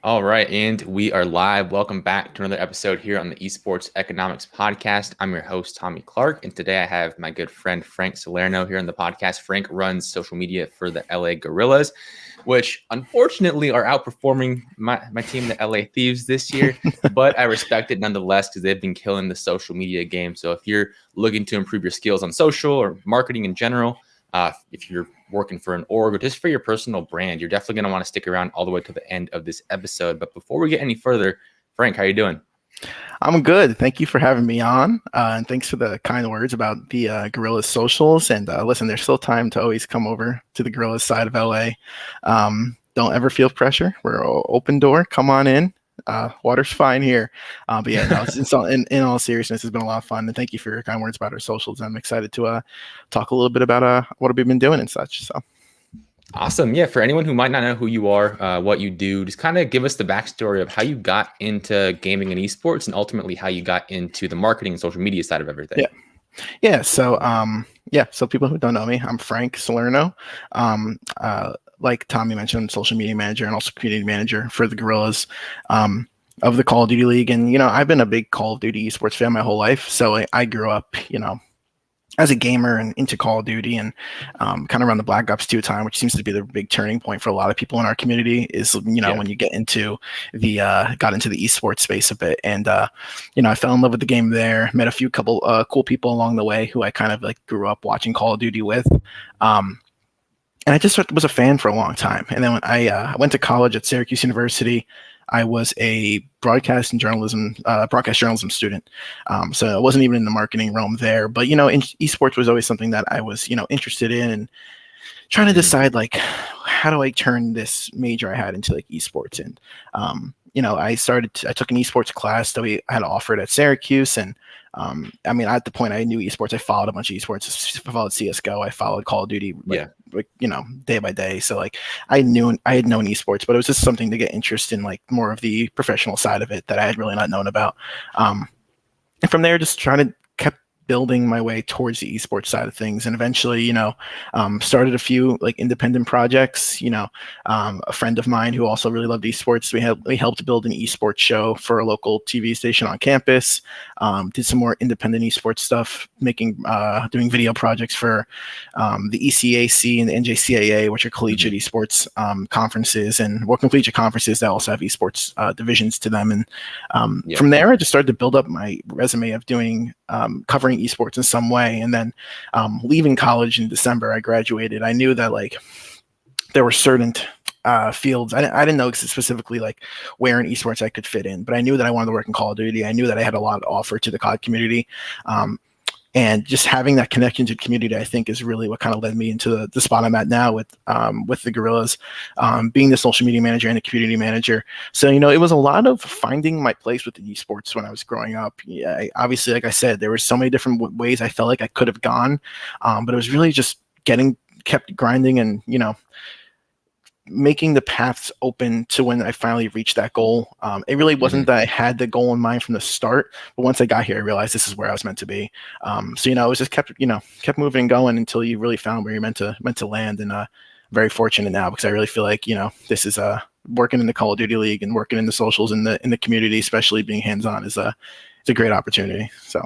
All right, and we are live. Welcome back to another episode here on the Esports Economics Podcast. I'm your host, Tommy Clark, and today I have my good friend Frank Salerno here on the podcast. Frank runs social media for the LA Guerrillas, which unfortunately are outperforming my team, the LA Thieves, this year, but I respect it nonetheless because they've been killing the social media game. So if you're looking to improve your skills on social or marketing in general, if you're working for an org or just for your personal brand, you're definitely going to want to stick around all the way to the end of this episode. But before we get any further, Frank, how are you doing? I'm good. Thank you for having me on. And thanks for the kind words about the Guerrillas socials. And listen, there's still time to always come over to the Guerrillas side of LA. Don't ever feel pressure. We're open door. Come on in. Water's fine here. But yeah, no, in all seriousness, it's been a lot of fun. And thank you for your kind words about our socials. I'm excited to talk a little bit about what we've been doing and such. So. Awesome. Yeah. For anyone who might not know who you are, what you do, just kind of give us the backstory of how you got into gaming and esports and ultimately how you got into the marketing and social media side of everything. Yeah. So people who don't know me, I'm Frank Salerno. Like Tommy mentioned, I'm social media manager and also community manager for the Guerrillas of the Call of Duty League. And, I've been a big Call of Duty esports fan my whole life. So I grew up, as a gamer and into Call of Duty and kind of around the Black Ops 2 time, which seems to be the big turning point for a lot of people in our community is, when you got into the esports space a bit. And, I fell in love with the game there, met a couple cool people along the way who I kind of like grew up watching Call of Duty with. And I just was a fan for a long time. And then when I went to college at Syracuse University, I was a broadcast journalism student. So I wasn't even in the marketing realm there. But, esports was always something that I was, interested in and trying to decide, like, how do I turn this major I had into, like, esports? And, I took an esports class that we had offered at Syracuse. And, at the point I knew esports, I followed a bunch of esports. I followed CSGO. I followed Call of Duty, day by day. So like I had known esports, but it was just something to get interest in, like more of the professional side of it that I had really not known about. And from there, just trying to kept building my way towards the esports side of things, and eventually, started a few like independent projects. A friend of mine who also really loved esports, we helped build an esports show for a local TV station on campus. Did some more independent esports stuff, doing video projects for the ECAC and the NJCAA, which are collegiate esports conferences, and working collegiate conferences that also have esports divisions to them. And from there, I just started to build up my resume of doing covering esports in some way. And then leaving college in December, I graduated. I knew that like there were certain fields. I didn't know specifically like where in esports I could fit in, but I knew that I wanted to work in Call of Duty. I knew that I had a lot to offer to the COD community. And just having that connection to the community, I think, is really what kind of led me into the spot I'm at now with the Guerrillas, being the social media manager and the community manager. So, it was a lot of finding my place with the esports when I was growing up. Yeah, obviously, like I said, there were so many different ways I felt like I could have gone, but it was really just kept grinding and, making the paths open to when I finally reached that goal. It really wasn't that I had the goal in mind from the start, but once I got here, I realized this is where I was meant to be. So, it was just kept moving and going until you really found where you're meant to land. And very fortunate now, because I really feel like, this is working in the Call of Duty League and working in the socials in the community, especially being hands-on, it's a great opportunity. So.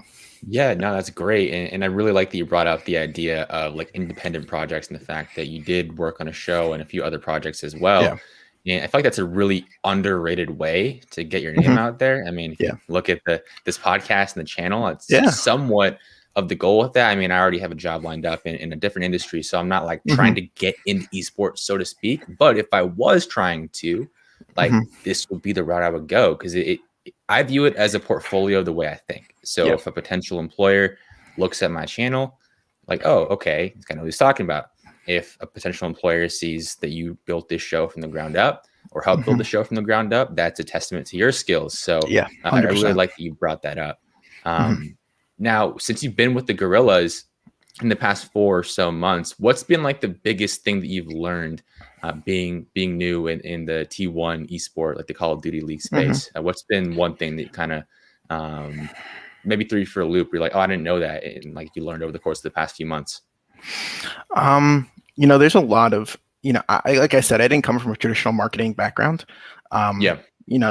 Yeah, no, that's great. And I really like that you brought out the idea of like independent projects and the fact that you did work on a show and a few other projects as well. Yeah. And I feel like that's a really underrated way to get your name out there. I mean, if you look at this podcast and the channel, it's somewhat of the goal with that. I mean, I already have a job lined up in a different industry, so I'm not like trying to get into esports, so to speak. But if I was trying to, like, this would be the route I would go, because I view it as a portfolio the way I think. So if a potential employer looks at my channel, like, oh, okay, it's kind of what he's talking about. If a potential employer sees that you built this show from the ground up or helped build the show from the ground up, that's a testament to your skills. So I really like that you brought that up. Now, since you've been with the Guerrillas in the past 4 or so months, what's been like the biggest thing that you've learned being new in the T1 esport, like the Call of Duty League space? What's been one thing that kind of maybe threw you for a loop? You're like, oh, I didn't know that, and like you learned over the course of the past few months. There's a lot of like I said, I didn't come from a traditional marketing background. Yeah.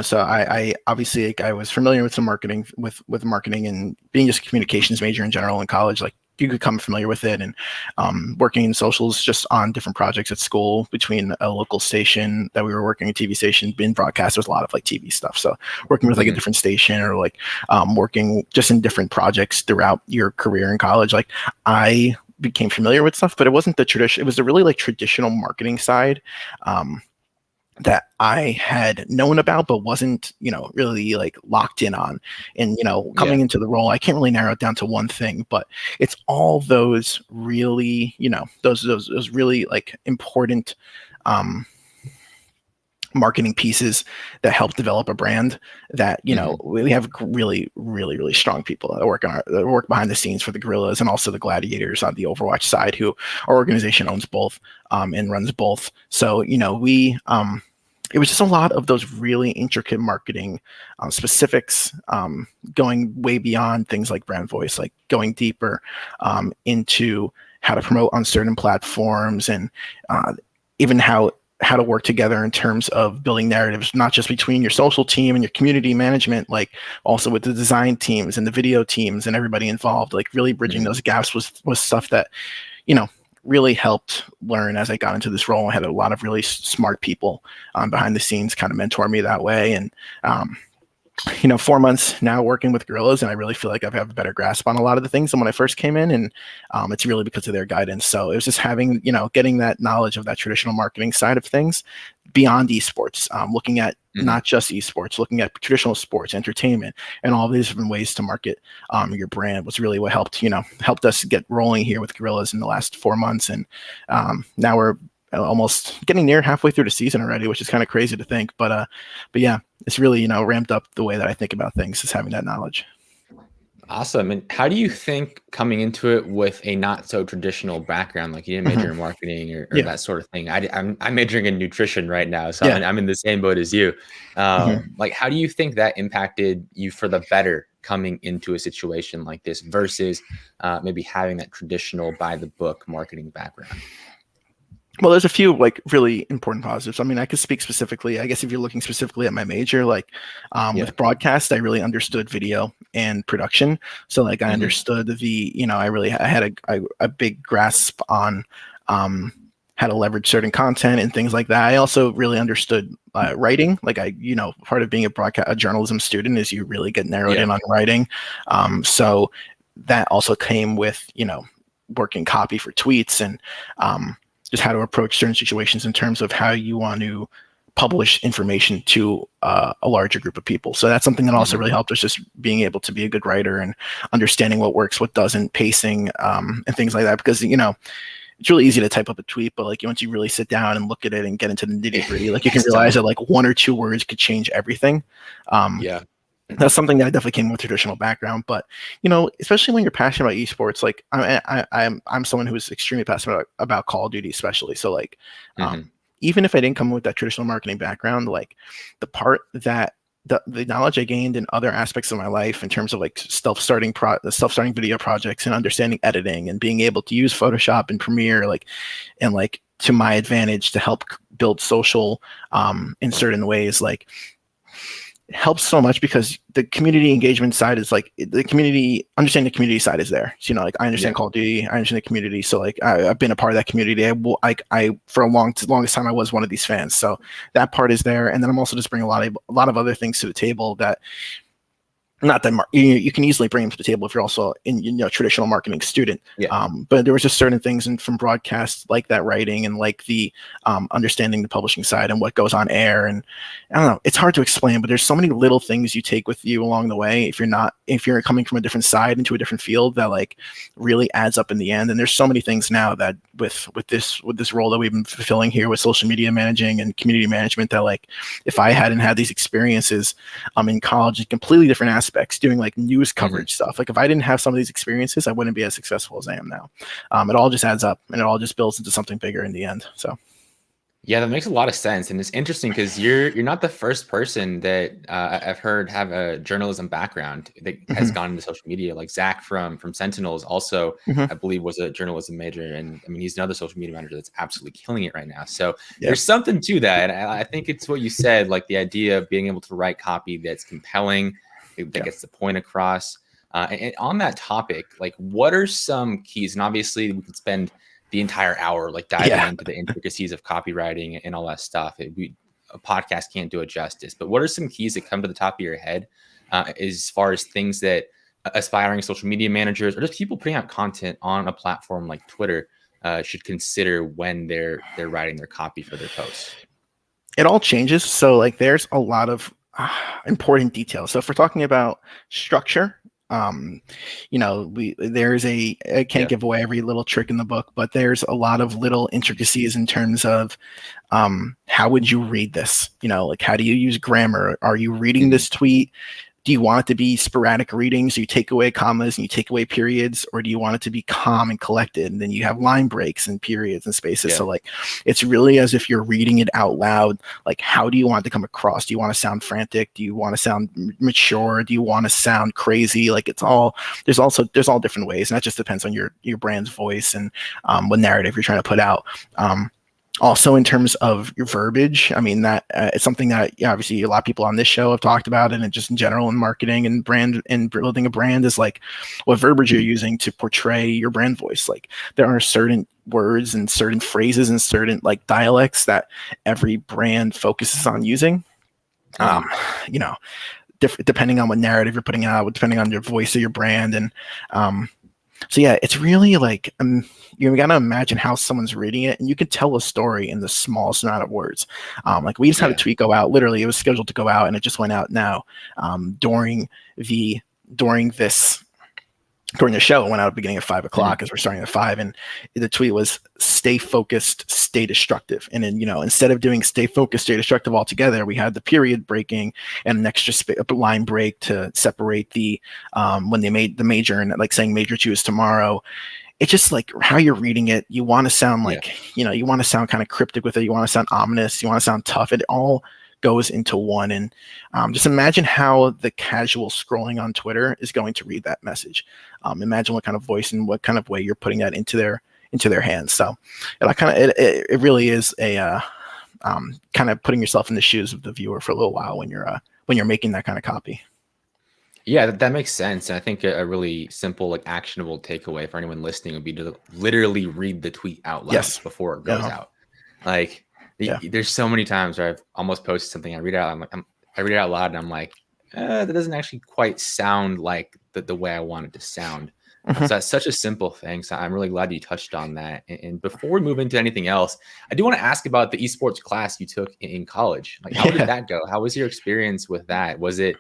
So I obviously, like, I was familiar with some marketing, with marketing, and being just a communications major in general in college, like you could come familiar with it, and working in socials just on different projects at school between a local station that we were working, a TV station, being broadcast with a lot of like TV stuff. So working with like a different station, or like working just in different projects throughout your career in college, like I became familiar with stuff, but it wasn't the tradition. It was the really like traditional marketing side that I had known about, but wasn't, really like locked in on. And, coming into the role, I can't really narrow it down to one thing, but it's all those really, those really like important marketing pieces that help develop a brand that, we have really, really, really strong people that work behind the scenes for the Guerrillas and also the Gladiators on the Overwatch side, who our organization owns both and runs both. So, it was just a lot of those really intricate marketing specifics, going way beyond things like brand voice, like going deeper into how to promote on certain platforms, and even how to work together in terms of building narratives, not just between your social team and your community management, like also with the design teams and the video teams and everybody involved. Like really bridging those gaps was stuff that, really helped learn as I got into this role. I had a lot of really smart people behind the scenes kind of mentor me that way. And 4 months now working with Guerrillas, and I really feel like I have a better grasp on a lot of the things than when I first came in, and it's really because of their guidance. So it was just having, getting that knowledge of that traditional marketing side of things beyond esports, looking at not just esports, looking at traditional sports, entertainment, and all these different ways to market your brand was really what helped us get rolling here with Guerrillas in the last 4 months. And now we're almost getting near halfway through the season already, which is kind of crazy to think. But yeah, it's really, ramped up the way that I think about things, is having that knowledge. Awesome. And how do you think coming into it with a not so traditional background, like you didn't major in marketing or that sort of thing? I'm majoring in nutrition right now, so I'm in the same boat as you. Like, how do you think that impacted you for the better coming into a situation like this versus maybe having that traditional by the book marketing background? Well, there's a few like really important positives. I mean, I could speak specifically, I guess if you're looking specifically at my major, like with broadcast, I really understood video and production. So like I understood I had a big grasp on how to leverage certain content and things like that. I also really understood writing. Like part of being a journalism student is you really get narrowed in on writing. So that also came with, working copy for tweets and just how to approach certain situations in terms of how you want to publish information to a larger group of people. So that's something that also really helped us, just being able to be a good writer and understanding what works, what doesn't, pacing, and things like that. Because, it's really easy to type up a tweet, but like once you really sit down and look at it and get into the nitty gritty, like you can realize that like 1 or 2 words could change everything. That's something that I definitely came with a traditional background, but especially when you're passionate about esports, like I'm someone who is extremely passionate about Call of Duty, especially. So like, even if I didn't come with that traditional marketing background, like the part that the knowledge I gained in other aspects of my life in terms of like self-starting video projects and understanding editing and being able to use Photoshop and Premiere, and to my advantage to help build social in certain ways, like helps so much, because the community engagement side is like understanding the community side is there. So, like I understand Call of Duty, I understand the community. So like I've been a part of that community. I for longest time I was one of these fans. So that part is there. And then I'm also just bringing a lot of other things to the table that, not that you can easily bring them to the table if you're also in traditional marketing student. But there was just certain things from broadcast, like that writing and like the understanding the publishing side and what goes on air. And I don't know, it's hard to explain, but there's so many little things you take with you along the way if you're coming from a different side into a different field, that like really adds up in the end. And there's so many things now that with this role that we've been fulfilling here with social media managing and community management, that like if I hadn't had these experiences in college in completely different aspects, doing like news coverage stuff, like if I didn't have some of these experiences, I wouldn't be as successful as I am now. It all just adds up and it all just builds into something bigger in the end. So Yeah, that makes a lot of sense, and it's interesting because you're not the first person that I've heard have a journalism background that has Hmm. gone into social media. Like Zach from Sentinels, also Hmm. I believe was a journalism major, and I mean he's another social media manager that's absolutely killing it right now. So Yeah. there's something to that, and I think it's what you said, like the idea of being able to write copy that's compelling, that Yeah. gets the point across. And on that topic, like what are some keys? And obviously we could spend the entire hour like diving Yeah. into the intricacies of copywriting and all that stuff. A podcast can't do it justice. But what are some keys that come to the top of your head as far as things that aspiring social media managers or just people putting out content on a platform like Twitter should consider when they're writing their copy for their posts? It all changes. So like there's a lot of important details. So if we're talking about structure, um, we there's I can't Yeah. give away every little trick in the book, but there's a lot of little intricacies in terms of how would you read this? Like how do you use grammar? Are you reading Mhm. this tweet? Do you want it to be sporadic readings? So you take away commas and you take away periods, or do you want it to be calm and collected? And then you have line breaks and periods and spaces. Yeah. So like, it's really as if you're reading it out loud. Like, how do you want it to come across? Do you want to sound frantic? Do you want to sound mature? Do you want to sound crazy? Like there's all different ways, and that just depends on your brand's voice and what narrative you're trying to put out. Also, in terms of your verbiage, I mean that it's something that obviously a lot of people on this show have talked about, and just in general in marketing and brand and building a brand is like what verbiage you're using to portray your brand voice. Like there are certain words and certain phrases and certain like dialects that every brand focuses on using. Um, Mhm. you know, depending on what narrative you're putting out, depending on your voice of your brand, and um, so yeah, it's really like you gotta imagine how someone's reading it, and you can tell a story in the smallest amount of words. Like we just had a Yeah. tweet go out. Literally, it was scheduled to go out, and it just went out now. During this during the show, it went out at the beginning at 5 o'clock Mhm. as we're starting at 5, and the tweet was "Stay focused, stay destructive." And then instead of doing "Stay focused, stay destructive" altogether, we had the period breaking and an extra line break to separate the when they made the major and like saying major 2 is tomorrow. It's just like how you're reading it. You want to sound Yeah. like, you want to sound kind of cryptic with it. You want to sound ominous. You want to sound tough. It all goes into one. And just imagine how the casual scrolling on Twitter is going to read that message. Imagine what kind of voice and what kind of way you're putting that into their hands. So it really is a kind of putting yourself in the shoes of the viewer for a little while when you're making that kind of copy. Yeah, that makes sense. And I think a really simple, like actionable takeaway for anyone listening would be to literally read the tweet out loud Yes. before it goes Yeah. out. Like, Yeah. there's so many times where I've almost posted something, I read it out, I read it out loud, and I'm like, that doesn't actually quite sound like the way I want it to sound. So Hmm. that's such a simple thing. So I'm really glad you touched on that. And before we move into anything else, I do want to ask about the esports class you took in college. Like, how did Yeah. that go? How was your experience with that? Was it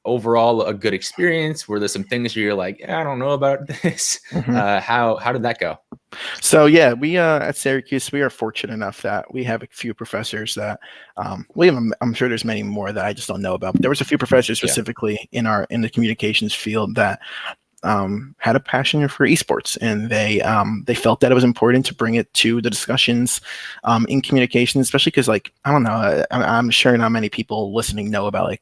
overall a good experience? Were there some things where you're like, I don't know about this? Hmm. How did that go? So yeah, we at Syracuse, we are fortunate enough that we have a few professors that we have. I'm sure there's many more that I just don't know about. But there was a few professors Yeah. specifically in the communications field that had a passion for esports, and they felt that it was important to bring it to the discussions in communications, especially because like I don't know, I'm sure not many people listening know about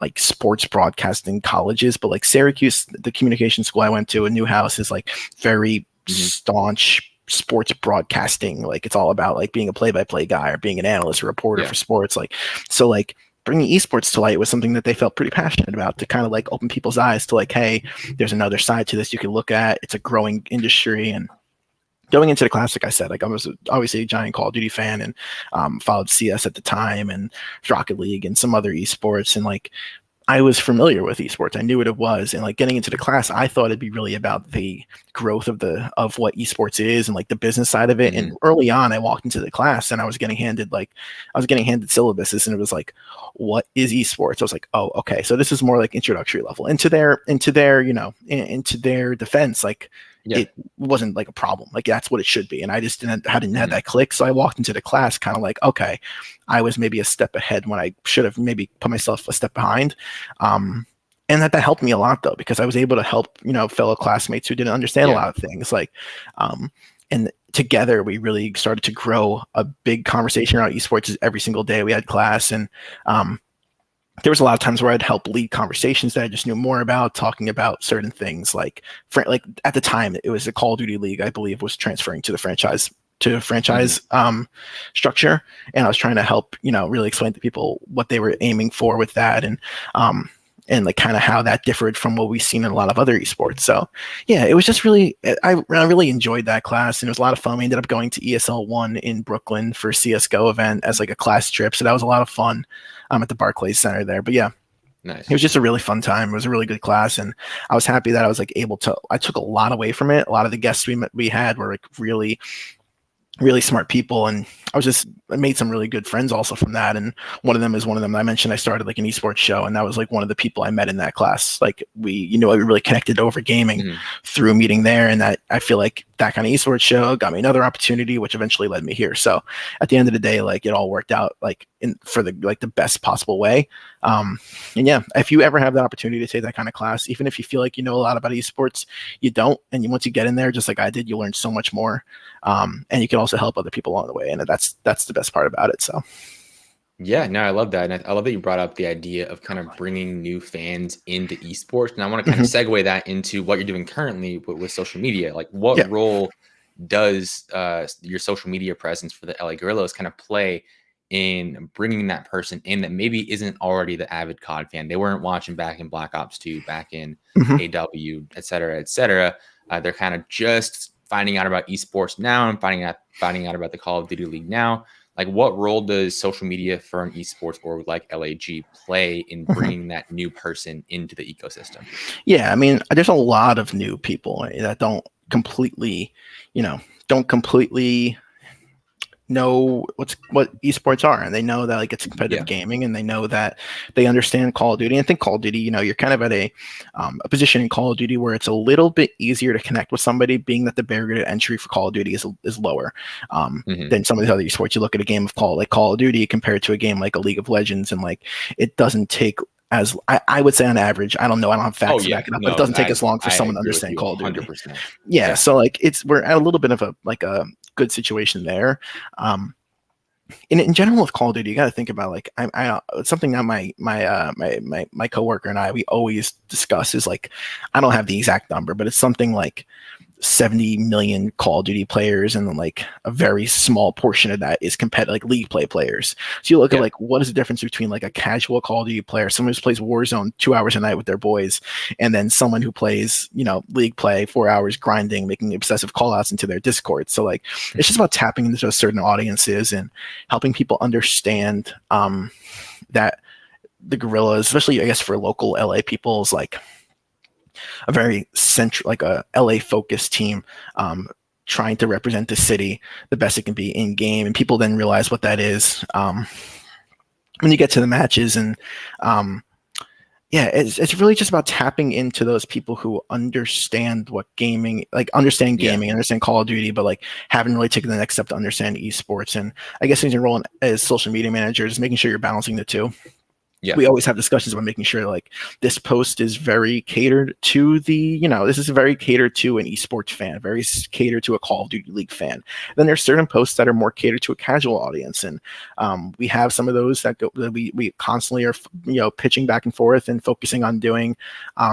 like sports broadcasting colleges, but like Syracuse, the communication school I went to in Newhouse is like very Hmm. staunch sports broadcasting. Like it's all about like being a play-by-play guy or being an analyst or reporter Yeah. for sports. Like so like bringing esports to light was something that they felt pretty passionate about, to kind of like open people's eyes to like, hey, there's another side to this you can look at. It's a growing industry. And going into the classic, I said, like I was obviously a giant Call of Duty fan, and followed CS at the time and Rocket League and some other esports. And like I was familiar with esports. I knew what it was. And like getting into the class, I thought it'd be really about the growth of what esports is and like the business side of it. Hmm. And early on, I walked into the class and I was getting handed syllabuses, and it was like, what is esports? I was like, oh, okay. So this is more like introductory level. Into their defense, like Yeah. it wasn't like a problem. Like that's what it should be. And I just didn't have Hmm. that click. So I walked into the class kind of like, okay, I was maybe a step ahead when I should have maybe put myself a step behind. Um, and that helped me a lot though, because I was able to help, fellow classmates who didn't understand a Yeah. lot of things. Like, and together we really started to grow a big conversation around esports. Every single day we had class, and there was a lot of times where I'd help lead conversations that I just knew more about, talking about certain things. Like at the time, it was the Call of Duty League, I believe, was transferring to the franchise structure, and I was trying to help, really explain to people what they were aiming for with that, and like kind of how that differed from what we've seen in a lot of other esports. So yeah, it was just really, I really enjoyed that class, and it was a lot of fun. We ended up going to ESL 1 in Brooklyn for CSGO event as like a class trip. So that was a lot of fun at the Barclays Center there. But yeah, nice. It was just a really fun time. It was a really good class, and I was happy that I was like I took a lot away from it. A lot of the guests we had were like really, really smart people, and I made some really good friends also from that. And one of them I mentioned I started like an esports show, and that was like one of the people I met in that class. Like we really connected over gaming through meeting there, and that I feel like that kind of esports show got me another opportunity, which eventually led me here. So at the end of the day, like it all worked out like for the best possible way. And yeah, if you ever have that opportunity to take that kind of class, even if you feel like you know a lot about esports, you don't, and once you get in there, just like I did, you learn so much more. And you can also help other people along the way, and that's the best part about it. So yeah, no, I love that. And I love that you brought up the idea of kind of bringing new fans into esports. And I want to kind of segue that into what you're doing currently with social media. Like what role does your social media presence for the LA Guerrillas kind of play in bringing that person in that maybe isn't already the avid COD fan? They weren't watching back in Black Ops 2, back in AW, et cetera, et cetera. They're kind of just finding out about esports now and finding out about the Call of Duty League now. Like, what role does social media for an esports org like LAG play in bringing that new person into the ecosystem? Yeah, I mean, there's a lot of new people that don't completely know what esports are, and they know that like it's competitive gaming, and they know that they understand Call of Duty. And I think Call of Duty, you're kind of at a position in Call of Duty where it's a little bit easier to connect with somebody, being that the barrier to entry for Call of Duty is lower than some of the other esports. You look at a game of Call of Duty compared to a game like a League of Legends, and like it doesn't take as I would say on average, I don't know, I don't have facts to back it up, but it doesn't take as long for someone to understand Call of Duty. 100%. Yeah, so like we're at a little bit of a good situation there. In general with Call of Duty, you got to think about like it's something that my coworker and we always discuss is like, I don't have the exact number, but it's something like 70 million Call of Duty players, and then like a very small portion of that is competitive, like league play players. So you look at like what is the difference between like a casual Call of Duty player, someone who plays Warzone 2 hours a night with their boys, and then someone who plays league play 4 hours grinding, making obsessive callouts into their Discord. So like it's just about tapping into certain audiences and helping people understand that the Guerrillas, especially I guess for local LA people, is like a very central, like a LA focused team, trying to represent the city the best it can be in game. And people then realize what that is when you get to the matches. And it's really just about tapping into those people who understand what gaming, like understand gaming, understand Call of Duty, but like haven't really taken the next step to understand esports. And I guess your role as social media manager is making sure you're balancing the two. We always have discussions about making sure like this post is very catered to this is very catered to an esports fan, very catered to a Call of Duty League fan. Then there's certain posts that are more catered to a casual audience, and we have some of those that we constantly are pitching back and forth and focusing on doing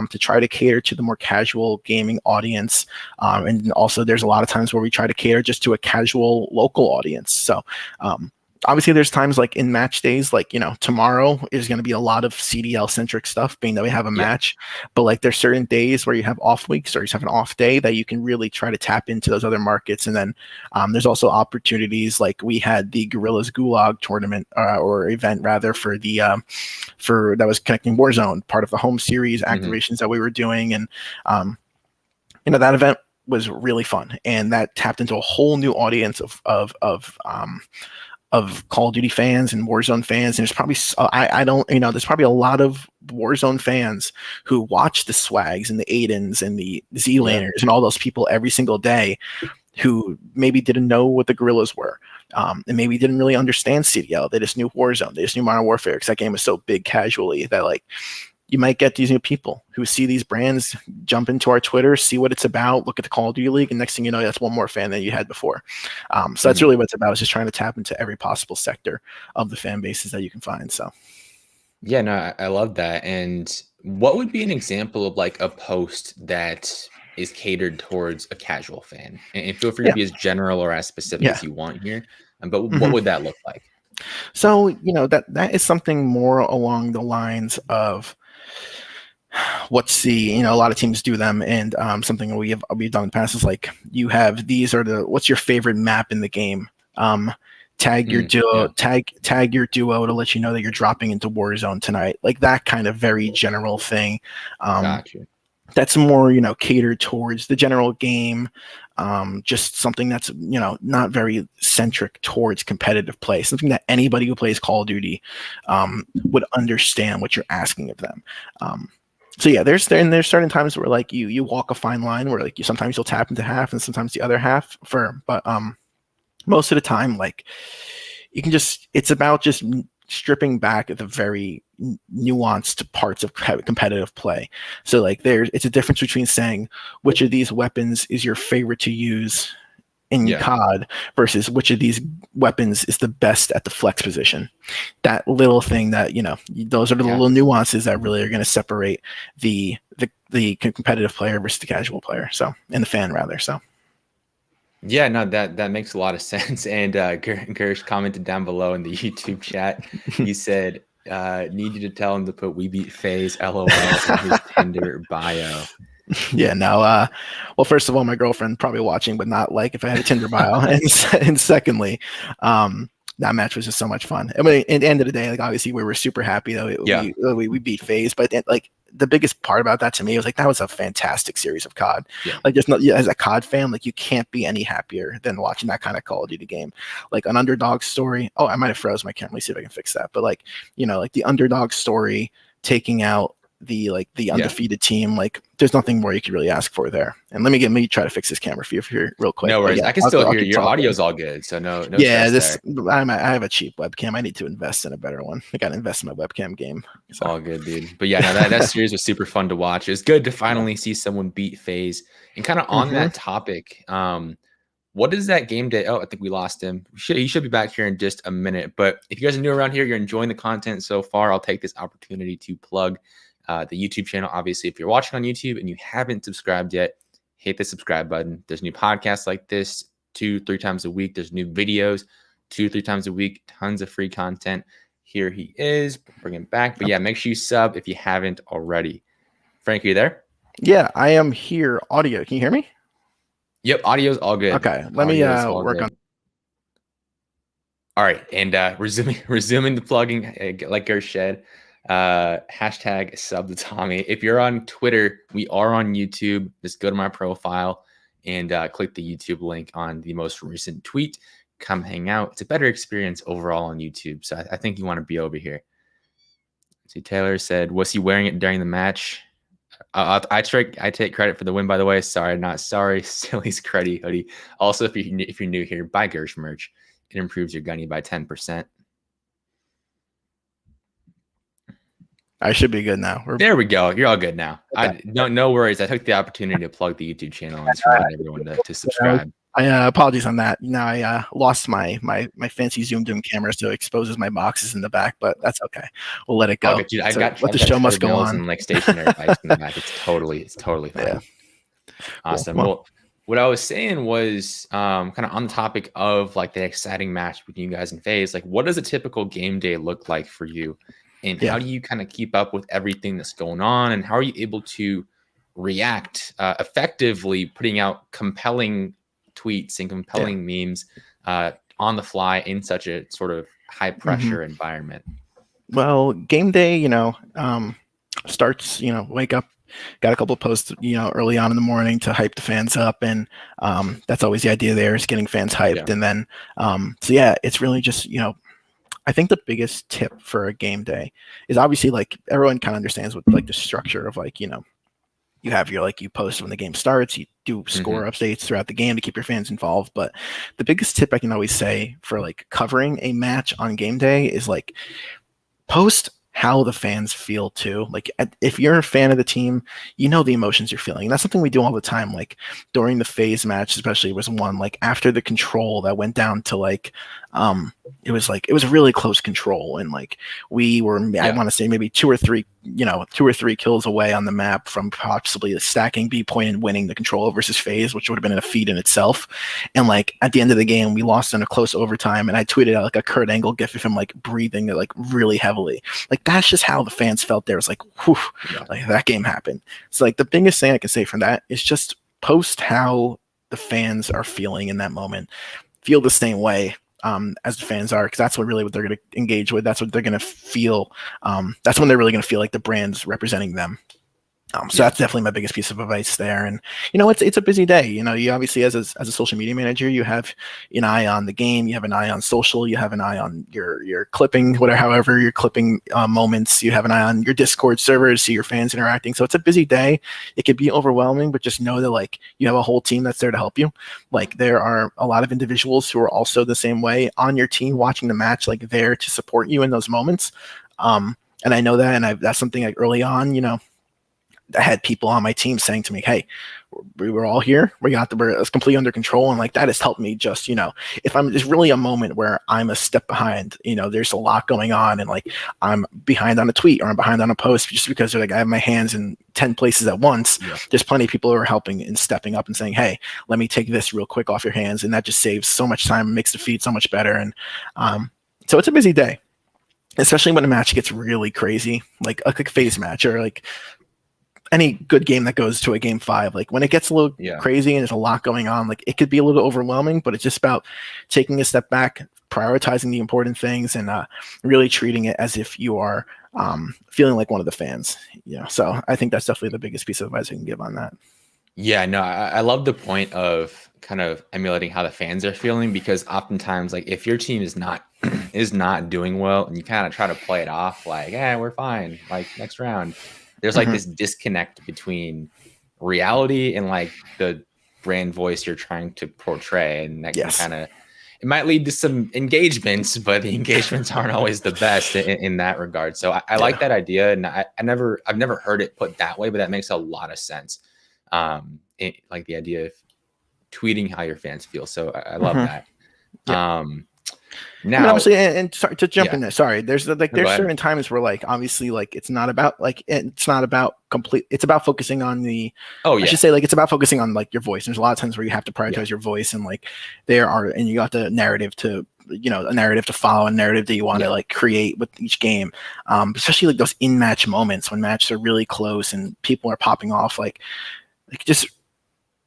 to try to cater to the more casual gaming audience. And also there's a lot of times where we try to cater just to a casual local audience. So obviously there's times like in match days, like, tomorrow is going to be a lot of CDL centric stuff, being that we have a match, but like there's certain days where you have off weeks or you have an off day that you can really try to tap into those other markets. And then there's also opportunities, like we had the Guerrillas Gulag tournament or event rather for that was connecting Warzone, part of the home series activations that we were doing. And, that event was really fun, and that tapped into a whole new audience of Call of Duty fans and Warzone fans. And there's probably, there's probably a lot of Warzone fans who watch the Swags and the Aidens and the Z-Laners and all those people every single day who maybe didn't know what the Guerrillas were. And maybe didn't really understand CDL. They just knew Warzone. They just knew Modern Warfare because that game was so big casually that like, you might get these new people who see these brands, jump into our Twitter, see what it's about, look at the Call of Duty League, and next thing you know, that's one more fan than you had before. So that's really what it's about, is just trying to tap into every possible sector of the fan bases that you can find. So yeah, no, I love that. And what would be an example of like a post that is catered towards a casual fan? And feel free to be as general or as specific as you want here. But what would that look like? So, that is something more along the lines of what's the, a lot of teams do them, and something we've done in the past is like, you have, what's your favorite map in the game? Tag your duo, tag your duo to let you know that you're dropping into Warzone tonight. Like that kind of very general thing. Gotcha. That's more, catered towards the general game. Just something that's, not very centric towards competitive play. Something that anybody who plays Call of Duty would understand what you're asking of them. So yeah, there's certain times where like you walk a fine line where like sometimes you'll tap into half and sometimes the other half but most of the time, like you can it's about just stripping back at the very nuanced parts of competitive play. So like it's a difference between saying which of these weapons is your favorite to use in COD versus which of these weapons is the best at the flex position. That little thing that, those are the little nuances that really are going to separate the competitive player versus the casual player. So, and the fan rather. So. Yeah, no, that makes a lot of sense. And Gersh commented down below in the YouTube chat. He said, need you to tell him to put "We Beat FaZe" LOL in his Tinder bio. Yeah, no. Well, first of all, my girlfriend probably watching, but not like if I had a Tinder bio. and secondly, that match was just so much fun. I mean, at the end of the day, like obviously we were super happy though. We beat FaZe, but like the biggest part about that to me was like that was a fantastic series of COD. Like just not as a COD fan, like you can't be any happier than watching that kind of Call of Duty game. Like an underdog story. Oh, I might have froze my camera. Let me see if I can fix that. But like like the underdog story taking out the undefeated team, like there's nothing more you could really ask for there. And let me try to fix this camera for you here real quick. No worries. I can still hear your audio's all good, so no yeah, I have a cheap webcam. I need to invest in a better one. I gotta invest in my webcam game. It's all good, dude. But yeah, no, that series was super fun to watch. It's good to finally see someone beat FaZe. And kind of on that topic, what is that game day? Oh, I think we lost him. He should be back here in just a minute. But if you guys are new around here, you're enjoying the content so far, I'll take this opportunity to plug the YouTube channel. Obviously, if you're watching on YouTube and you haven't subscribed yet, hit the subscribe button. There's new podcasts like this 2-3 times a week. There's new videos 2-3 times a week. Tons of free content. Here he is. Bring him back. But yeah, make sure you sub if you haven't already. Frank, are you there? Yeah, I am here. Audio. Can you hear me? Yep, audio's all good. Okay, let me work on. All right, and resuming the plugging, like Gersh said. Hashtag sub to Tommy. If you're on Twitter, we are on YouTube. Just go to my profile and click the YouTube link on the most recent tweet. Come hang out. It's a better experience overall on YouTube. So I think you want to be over here. See, Taylor said, was he wearing it during the match? I take credit for the win, by the way. Sorry, not sorry. Silly's cruddy hoodie. Also, if you're new here, buy Gersh merch. It improves your gunny by 10%. I should be good now. There we go. You're all good now. Okay. No worries. I took the opportunity to plug the YouTube channel and just remind everyone to subscribe. I apologies on that. Now I lost my fancy zoomed in camera, so it exposes my boxes in the back, but that's okay. We'll let it go. Okay, dude, I got the show must go on. And like stationary bikes in the back. It's totally fine. Yeah. Awesome. Cool. Well, what I was saying was kind of on the topic of like the exciting match between you guys and FaZe. Like, what does a typical game day look like for you? And how do you kind of keep up with everything that's going on? And how are you able to react effectively, putting out compelling tweets and compelling memes on the fly in such a sort of high pressure environment? Well, game day, starts, wake up, got a couple of posts, early on in the morning to hype the fans up. And that's always the idea there, is getting fans hyped. And then, so yeah, it's really just, I think the biggest tip for a game day is obviously like everyone kind of understands what like the structure of like, you have your you post when the game starts, you do score updates throughout the game to keep your fans involved. But the biggest tip I can always say for like covering a match on game day is like post how the fans feel too. Like if you're a fan of the team, you know the emotions you're feeling. And that's something we do all the time. Like during the phase match, especially was one like after the control that went down to like it was really close control, and like we were I want to say maybe two or three kills away on the map from possibly stacking B point and winning the control versus phase, which would have been a feat in itself. And like at the end of the game, we lost in a close overtime, and I tweeted out like a Kurt Angle gif of him like breathing like really heavily. Like that's just how the fans felt there. It was like, whew, like that game happened. So like the biggest thing I can say from that is just post how the fans are feeling in that moment. Feel the same way as the fans are, because that's what they're going to engage with. That's what they're going to feel. That's when they're really going to feel like the brand's representing them. So that's definitely my biggest piece of advice there. And, it's a busy day. You obviously, as a social media manager, you have an eye on the game, you have an eye on social, you have an eye on your clipping, however you're clipping moments, you have an eye on your Discord servers, see your fans interacting. So it's a busy day. It could be overwhelming, but just know that like you have a whole team that's there to help you. Like there are a lot of individuals who are also the same way on your team watching the match, like there to support you in those moments. And I know that, and that's something like early on, I had people on my team saying to me, hey, we were all here. It's completely under control. And like, that has helped me just, if there's really a moment where I'm a step behind, there's a lot going on and like I'm behind on a tweet or I'm behind on a post just because like I have my hands in 10 places at once. Yeah. There's plenty of people who are helping and stepping up and saying, hey, let me take this real quick off your hands. And that just saves so much time, makes the feed so much better. And so it's a busy day, especially when a match gets really crazy, like a phase match or like any good game that goes to a game 5, like when it gets a little crazy and there's a lot going on, like it could be a little overwhelming, but it's just about taking a step back, prioritizing the important things, and really treating it as if you are feeling like one of the fans. So I think that's definitely the biggest piece of advice I can give on that. Yeah, no, I love the point of kind of emulating how the fans are feeling, because oftentimes, like if your team is not doing well and you kind of try to play it off like, yeah, we're fine, like next round. There's like this disconnect between reality and like the brand voice you're trying to portray. And that can it might lead to some engagements, but the engagements aren't always the best in that regard. So I like that idea. And I've never heard it put that way, but that makes a lot of sense. Like the idea of tweeting how your fans feel. So I love that. Now, obviously, and sorry to jump in there. Sorry, there's certain times where like obviously like it's not about complete. It's about focusing on the. I should say like it's about focusing on like your voice. There's a lot of times where you have to prioritize your voice, and like and you got the narrative to a narrative to follow, a narrative that you want to like create with each game. Especially like those in-match moments when matches are really close and people are popping off. Like just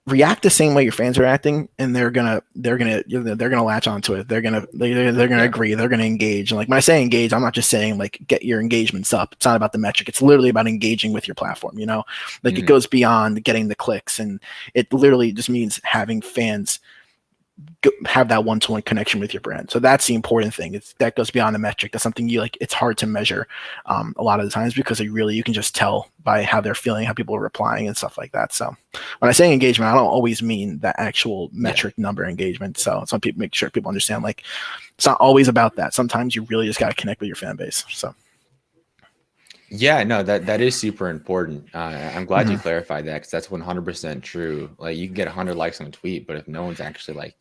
react the same way your fans are acting, and they're gonna latch onto it. They're gonna agree. They're gonna engage. And like when I say engage, I'm not just saying like get your engagements up. It's not about the metric. It's literally about engaging with your platform. It goes beyond getting the clicks, and it literally just means having fans have that one-to-one connection with your brand. So that's the important thing. That goes beyond the metric. That's something you like. It's hard to measure a lot of the times because you can just tell by how they're feeling, how people are replying and stuff like that. So when I say engagement, I don't always mean that actual metric number engagement. So some people make sure people understand like it's not always about that. Sometimes you really just got to connect with your fan base. So yeah, no, that is super important. I'm glad you clarified that, because that's 100% true. Like you can get 100 likes on a tweet, but if no one's actually like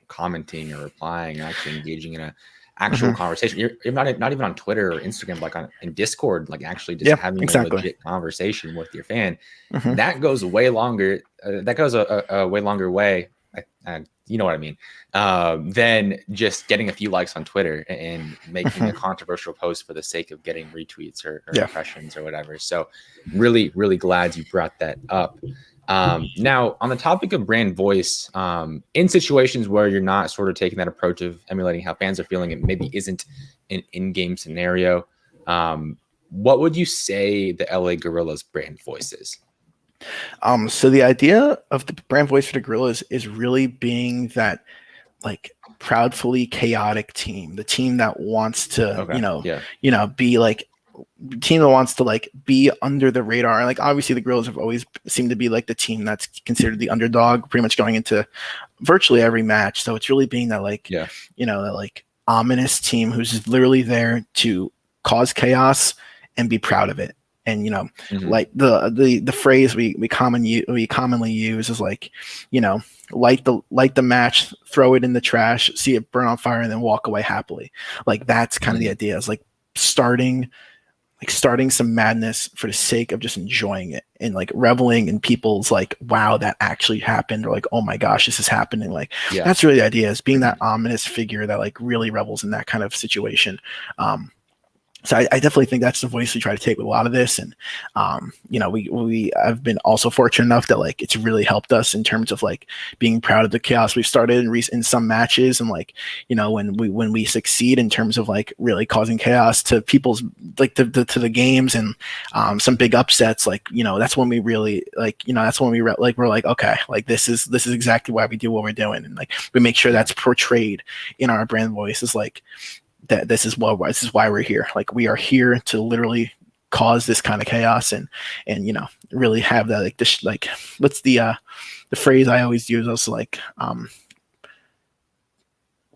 commenting or replying, actually engaging in a actual conversation, you're not even on Twitter or Instagram, like in Discord, like actually just having a legit conversation with your fan, that goes way longer. That goes a way longer way. You know what I mean? Than just getting a few likes on Twitter and making a controversial post for the sake of getting retweets or impressions or whatever. So really, really glad you brought that up. Now, on the topic of brand voice, in situations where you're not sort of taking that approach of emulating how fans are feeling, it maybe isn't an in-game scenario, what would you say the LA Guerrillas brand voice is? So the idea of the brand voice for the Guerrillas is really being that like proudfully chaotic team, the team that wants to, be like team that wants to like be under the radar. Like obviously the Guerrillas have always seemed to be like the team that's considered the underdog pretty much going into virtually every match. So it's really being that like, that like ominous team who's just literally there to cause chaos and be proud of it. And Mhm. like the phrase we commonly use is like, light the match, throw it in the trash, see it burn on fire, and then walk away happily. Like that's kind of the idea. Is like starting some madness for the sake of just enjoying it and like reveling in people's like, wow, that actually happened, or like, oh my gosh, this is happening. Like that's really the idea, is being that ominous figure that like really revels in that kind of situation. So I definitely think that's the voice we try to take with a lot of this. And, we have been also fortunate enough that like it's really helped us in terms of like being proud of the chaos we've started in some matches. And like, when we succeed in terms of like really causing chaos to people's like to the games, and some big upsets, like, that's when we really like, that's when we're like, okay, like this is exactly why we do what we're doing. And like, we make sure that's portrayed in our brand voice, is like, that this is why we're here. Like we are here to literally cause this kind of chaos, and really have that like this, like, what's the phrase I always use? Also like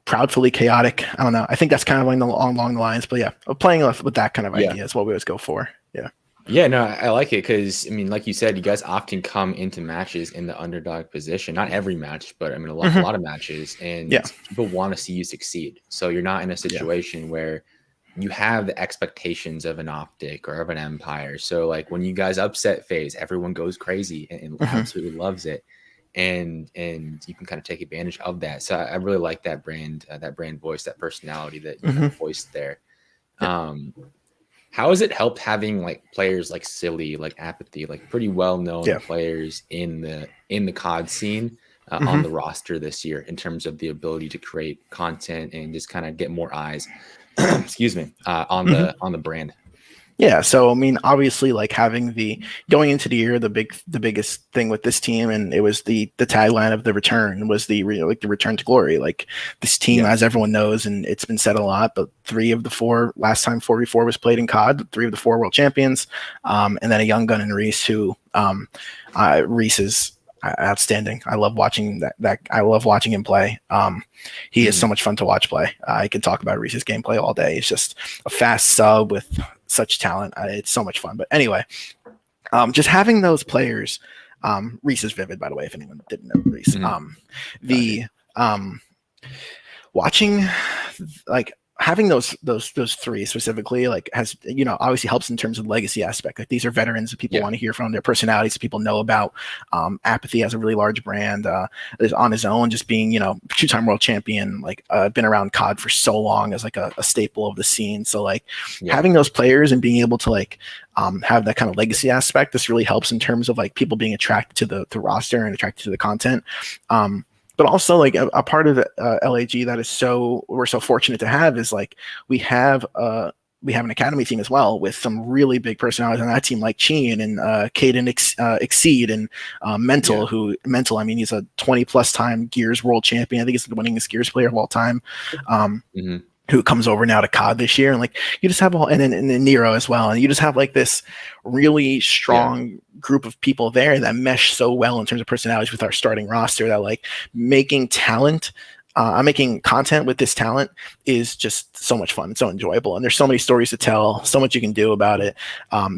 proudfully chaotic. I don't know. I think that's kind of along the lines, but yeah, playing with that kind of idea is what we always go for. Yeah. Yeah, no, I like it because, I mean, like you said, you guys often come into matches in the underdog position. Not every match, but I mean, a lot of matches, and people want to see you succeed. So you're not in a situation where you have the expectations of an Optic or of an Empire. So like when you guys upset phase, everyone goes crazy and absolutely loves it, and you can kind of take advantage of that. So I really like that brand voice, that personality that you kind of voiced there. How has it helped having like players like Silly, like Apathy, like pretty well-known players in the COD scene on the roster this year, in terms of the ability to create content and just kind of get more eyes, excuse me, on the brand? Yeah, so I mean, obviously, like having going into the year, the biggest thing with this team, and it was the tagline of the return was the return to glory. Like this team, as everyone knows, and it's been said a lot, but 3 of the 4 last time 4v4 was played in COD, 3 of the 4 world champions, and then a young gun in Reese, who Reese is outstanding. I love watching that. I love watching him play. He is so much fun to watch play. I could talk about Reese's gameplay all day. He's just a fast sub with such talent. It's so much fun. But anyway, just having those players. Reese is Vivid, by the way, if anyone didn't know Reese. Watching like having those 3 specifically, like, has, obviously helps in terms of legacy aspect. Like these are veterans that people want to hear from, their personalities that people know about. Apathy has a really large brand, is on his own, just being, 2-time world champion, like been around COD for so long as like a staple of the scene. So like having those players and being able to like have that kind of legacy aspect, this really helps in terms of like people being attracted to the roster and attracted to the content. But also like a part of LAG that we're so fortunate to have is like we have an academy team as well with some really big personalities on that team, like Cheen and Caden Exceed and Mental, I mean, he's a 20+ time Gears world champion. I think he's the winningest Gears player of all time. Who comes over now to COD this year, and like you just have and then Nero as well, and you just have like this really strong group of people there that mesh so well in terms of personalities with our starting roster, that like making content with this talent is just so much fun. It's so enjoyable. And there's so many stories to tell, so much you can do about it,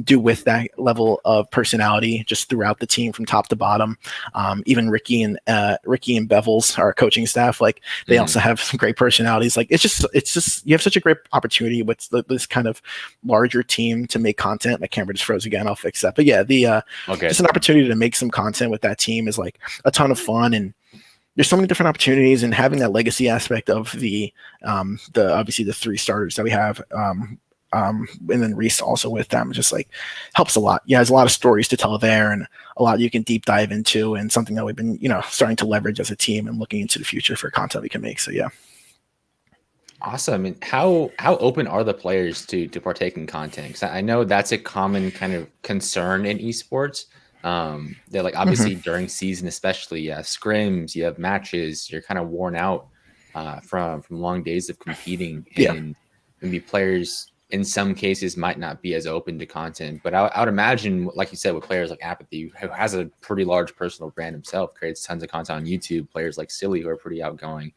do with that level of personality just throughout the team from top to bottom. Even Ricky and Bevels, our coaching staff, like they also have some great personalities. Like it's just, you have such a great opportunity with this kind of larger team to make content. My camera just froze again. I'll fix that. But yeah, just an opportunity to make some content with that team is like a ton of fun. And there's so many different opportunities, and having that legacy aspect of the obviously the 3 starters that we have, and then Reese also with them, just like helps a lot. Yeah, there's a lot of stories to tell there, and a lot you can deep dive into, and something that we've been starting to leverage as a team and looking into the future for content we can make. So yeah. Awesome. And how open are the players to partake in content? Because I know that's a common kind of concern in esports. They're like, obviously during season, especially scrims, you have matches, you're kind of worn out from long days of competing, and maybe players in some cases might not be as open to content. But I would imagine, like you said, with players like Apathy, who has a pretty large personal brand himself, creates tons of content on YouTube, players like Silly, who are pretty outgoing,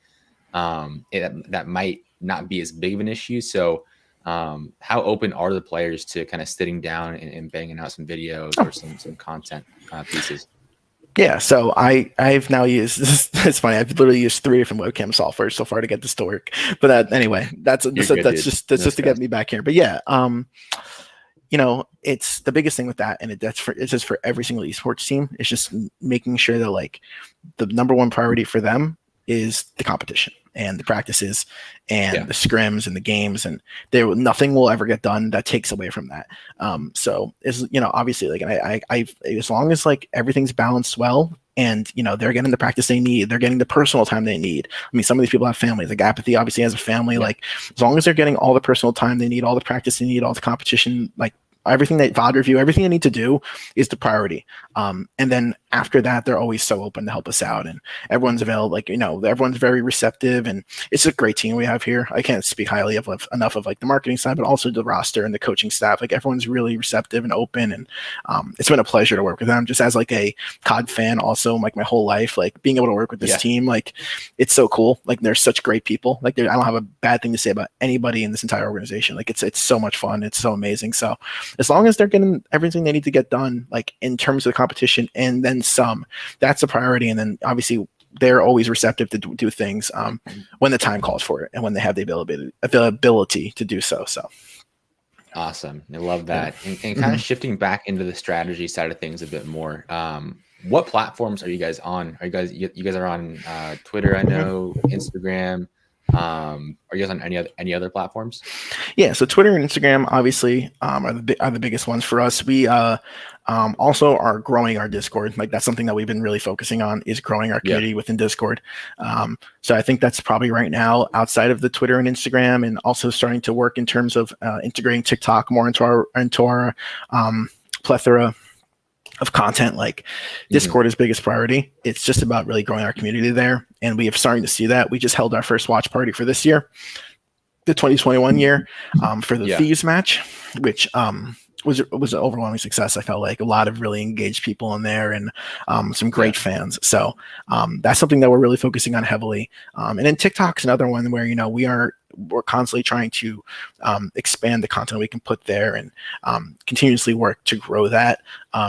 that might not be as big of an issue. So how open are the players to kind of sitting down and banging out some videos or some content pieces? Yeah, so I've now used this. It's funny. I've literally used 3 different webcam software so far to get this to work. But anyway, that's just to get me back here. But yeah, it's the biggest thing with that, and it's just for every single esports team. It's just making sure that like the number one priority for them is the competition and the practices and the scrims and the games, and nothing will ever get done that takes away from that. So is obviously like, and I as long as like everything's balanced well, and they're getting the practice they need, they're getting the personal time they need. I mean, some of these people have families. Like Apathy obviously has a family. Like as long as they're getting all the personal time they need, all the practice they need, all the competition, like everything that VOD review, everything they need to do is the priority. And then after that, they're always so open to help us out, and everyone's available. Like, everyone's very receptive, and it's a great team we have here. I can't speak highly of enough of like the marketing side, but also the roster and the coaching staff. Like everyone's really receptive and open, and it's been a pleasure to work with them. Just as like a COD fan, also like my whole life, like being able to work with this team, like it's so cool. Like they're such great people. Like I don't have a bad thing to say about anybody in this entire organization. Like it's so much fun. It's so amazing. So as long as they're getting everything they need to get done, like in terms of the competition and then some, that's a priority. And then obviously they're always receptive to do things when the time calls for it and when they have the availability to do so. So awesome. I love that. And kind of shifting back into the strategy side of things a bit more. What platforms are you guys on? Are you guys are on Twitter, I know, Instagram. Are you guys on any other platforms? Yeah, so Twitter and Instagram obviously are the biggest ones for us. We also are growing our Discord. Like that's something that we've been really focusing on, is growing our community within Discord. So I think that's probably right now outside of the Twitter and Instagram, and also starting to work in terms of integrating TikTok more into our plethora of content. Like Discord is biggest priority. It's just about really growing our community there, and we are starting to see that. We just held our first watch party for this year, the 2021 year, for the Thieves match, which was an overwhelming success. I felt like a lot of really engaged people in there, and some great fans. So that's something that we're really focusing on heavily. And then TikTok's another one where we're constantly trying to expand the content we can put there, and continuously work to grow that.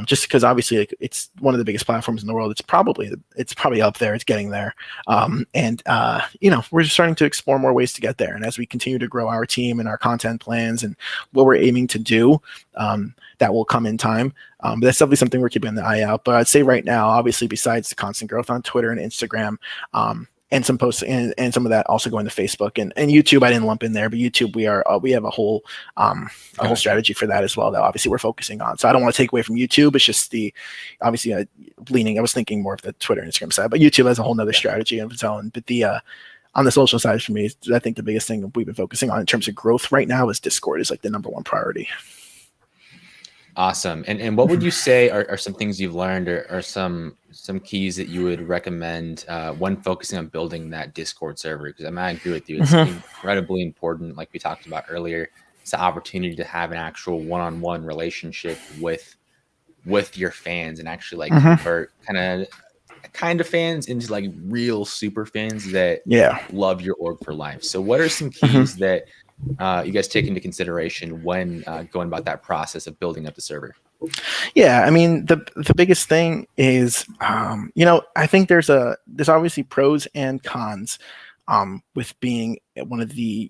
Just because obviously like, it's one of the biggest platforms in the world. It's probably up there. It's getting there. We're just starting to explore more ways to get there. And as we continue to grow our team and our content plans and what we're aiming to do, that will come in time. But that's definitely something we're keeping an eye out. But I'd say right now, obviously, besides the constant growth on Twitter and Instagram, and some posts and some of that also going to Facebook and YouTube. I didn't lump in there, but YouTube we have a whole strategy for that as well that obviously we're focusing on. So I don't want to take away from YouTube. It's just I was thinking more of the Twitter and Instagram side, but YouTube has a whole nother strategy of its own. But on the social side for me, I think the biggest thing we've been focusing on in terms of growth right now is Discord is like the number one priority. Awesome. And what would you say are some things you've learned or some keys that you would recommend when focusing on building that Discord server? Because I agree with you. It's incredibly important. Like we talked about earlier, it's the opportunity to have an actual one-on-one relationship with your fans and actually like convert kind of fans into like real super fans that love your org for life. So what are some keys that you guys take into consideration when going about that process of building up the server? Yeah, I mean the biggest thing is I think there's obviously pros and cons with being one of the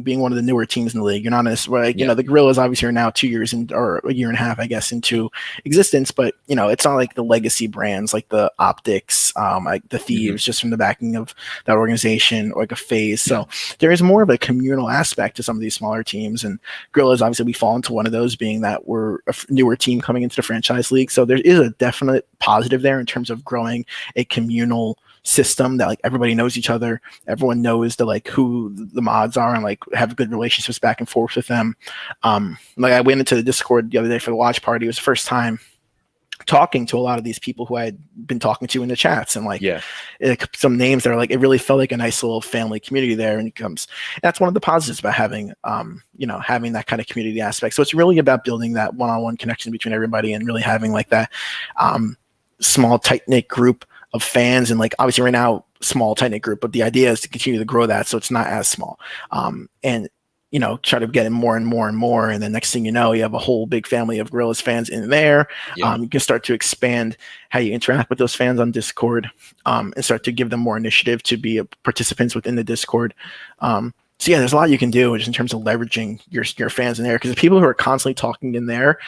being one of the newer teams in the league. You're not the Guerrillas obviously are now 2 years or a year and a half, I guess, into existence, but it's not like the legacy brands like the Optics, like the Thieves, just from the backing of that organization, or like a FaZe. So there is more of a communal aspect to some of these smaller teams, and Guerrillas obviously we fall into one of those, being that we're a newer team coming into the franchise league. So there is a definite positive there in terms of growing a communal system that like everybody knows each other, everyone knows who the mods are, and like have good relationships back and forth with them. Like I went into the Discord the other day for the watch party. It was the first time talking to a lot of these people who I had been talking to in the chats, and some names that are like, it really felt like a nice little family community there. And that's one of the positives about having having that kind of community aspect. So it's really about building that one-on-one connection between everybody, and really having like that small tight-knit group of fans. And like obviously right now small tight-knit group, but the idea is to continue to grow that so it's not as small. And try to get in more and more and more. And then next thing you know, you have a whole big family of Guerrillas fans in there. Yeah. You can start to expand how you interact with those fans on Discord, and start to give them more initiative to be participants within the Discord. So yeah, there's a lot you can do just in terms of leveraging your fans in there, because the people who are constantly talking in there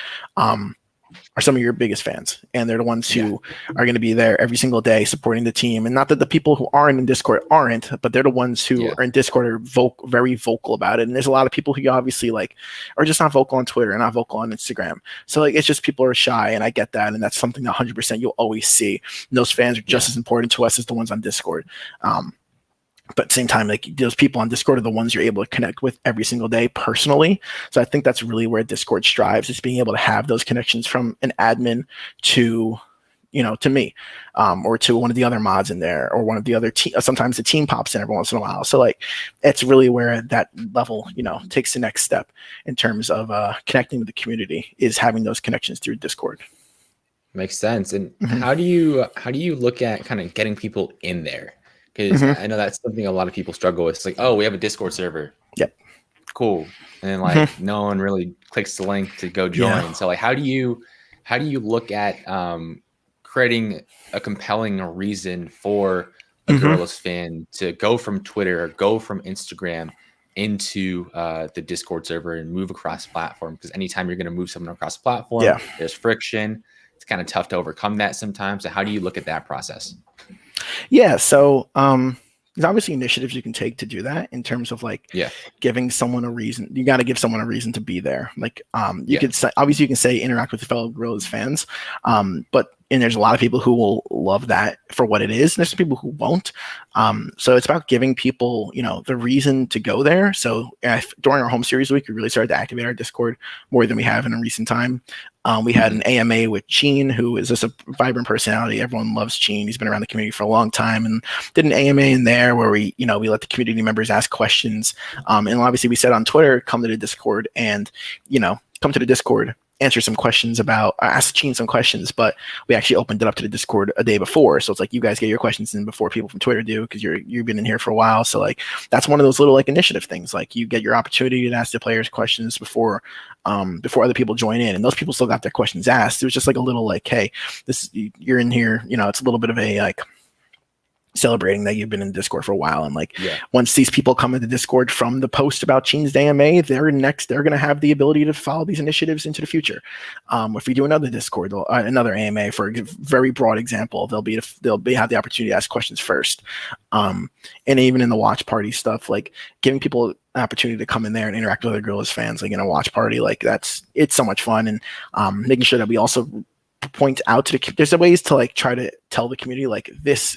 are some of your biggest fans, and they're the ones who are going to be there every single day supporting the team. And not that the people who aren't in Discord aren't, but they're the ones who are in Discord are very vocal about it. And there's a lot of people who obviously like are just not vocal on Twitter and not vocal on Instagram. So like, it's just people are shy, and I get that, and that's something that 100% you'll always see. And those fans are just as important to us as the ones on Discord. But at the same time, like, those people on Discord are the ones you're able to connect with every single day personally. So I think that's really where Discord strives, is being able to have those connections from an admin to, to me, or to one of the other mods in there, or one of the other sometimes the team pops in every once in a while. So like, it's really where that level, takes the next step in terms of connecting with the community, is having those connections through Discord. Makes sense. And how do you look at kind of getting people in there? Because I know that's something a lot of people struggle with. It's like, oh, we have a Discord server. Yep. Cool. And then like no one really clicks the link to go join. So like, how do you look at creating a compelling reason for a Guerrillas fan to go from Twitter or go from Instagram into the Discord server and move across platform? Because anytime you're going to move someone across platform, there's friction. It's kind of tough to overcome that sometimes. So how do you look at that process? Yeah, so there's obviously initiatives you can take to do that, in terms of like giving someone a reason. You got to give someone a reason to be there. Like you could say, obviously you can say interact with fellow Guerrillas fans, but there's a lot of people who will love that for what it is, and there's some people who won't. So it's about giving people, the reason to go there. So during our home series week, we really started to activate our Discord more than we have in a recent time. We had an AMA with Gene, who is just a vibrant personality. Everyone loves Gene. He's been around the community for a long time, and did an AMA in there where we let the community members ask questions. And obviously we said on Twitter, come to the Discord and, answer some questions ask Gene some questions, but we actually opened it up to the Discord a day before. So it's like, you guys get your questions in before people from Twitter do, because you've been in here for a while. So like, that's one of those little like initiative things. Like, you get your opportunity to ask the players questions before other people join in, and those people still got their questions asked. It was just like a little like, hey, you're in here, it's a little bit of a like celebrating that you've been in Discord for a while. And like, once these people come into Discord from the post about Gene's AMA, they're going to have the ability to follow these initiatives into the future. If we do another Discord, another AMA, for a very broad example, they'll have the opportunity to ask questions first. And even in the watch party stuff, like giving people an opportunity to come in there and interact with other Guerrillas fans, like in a watch party, like it's so much fun. And making sure that we also point out to there's ways to like try to tell the community like, this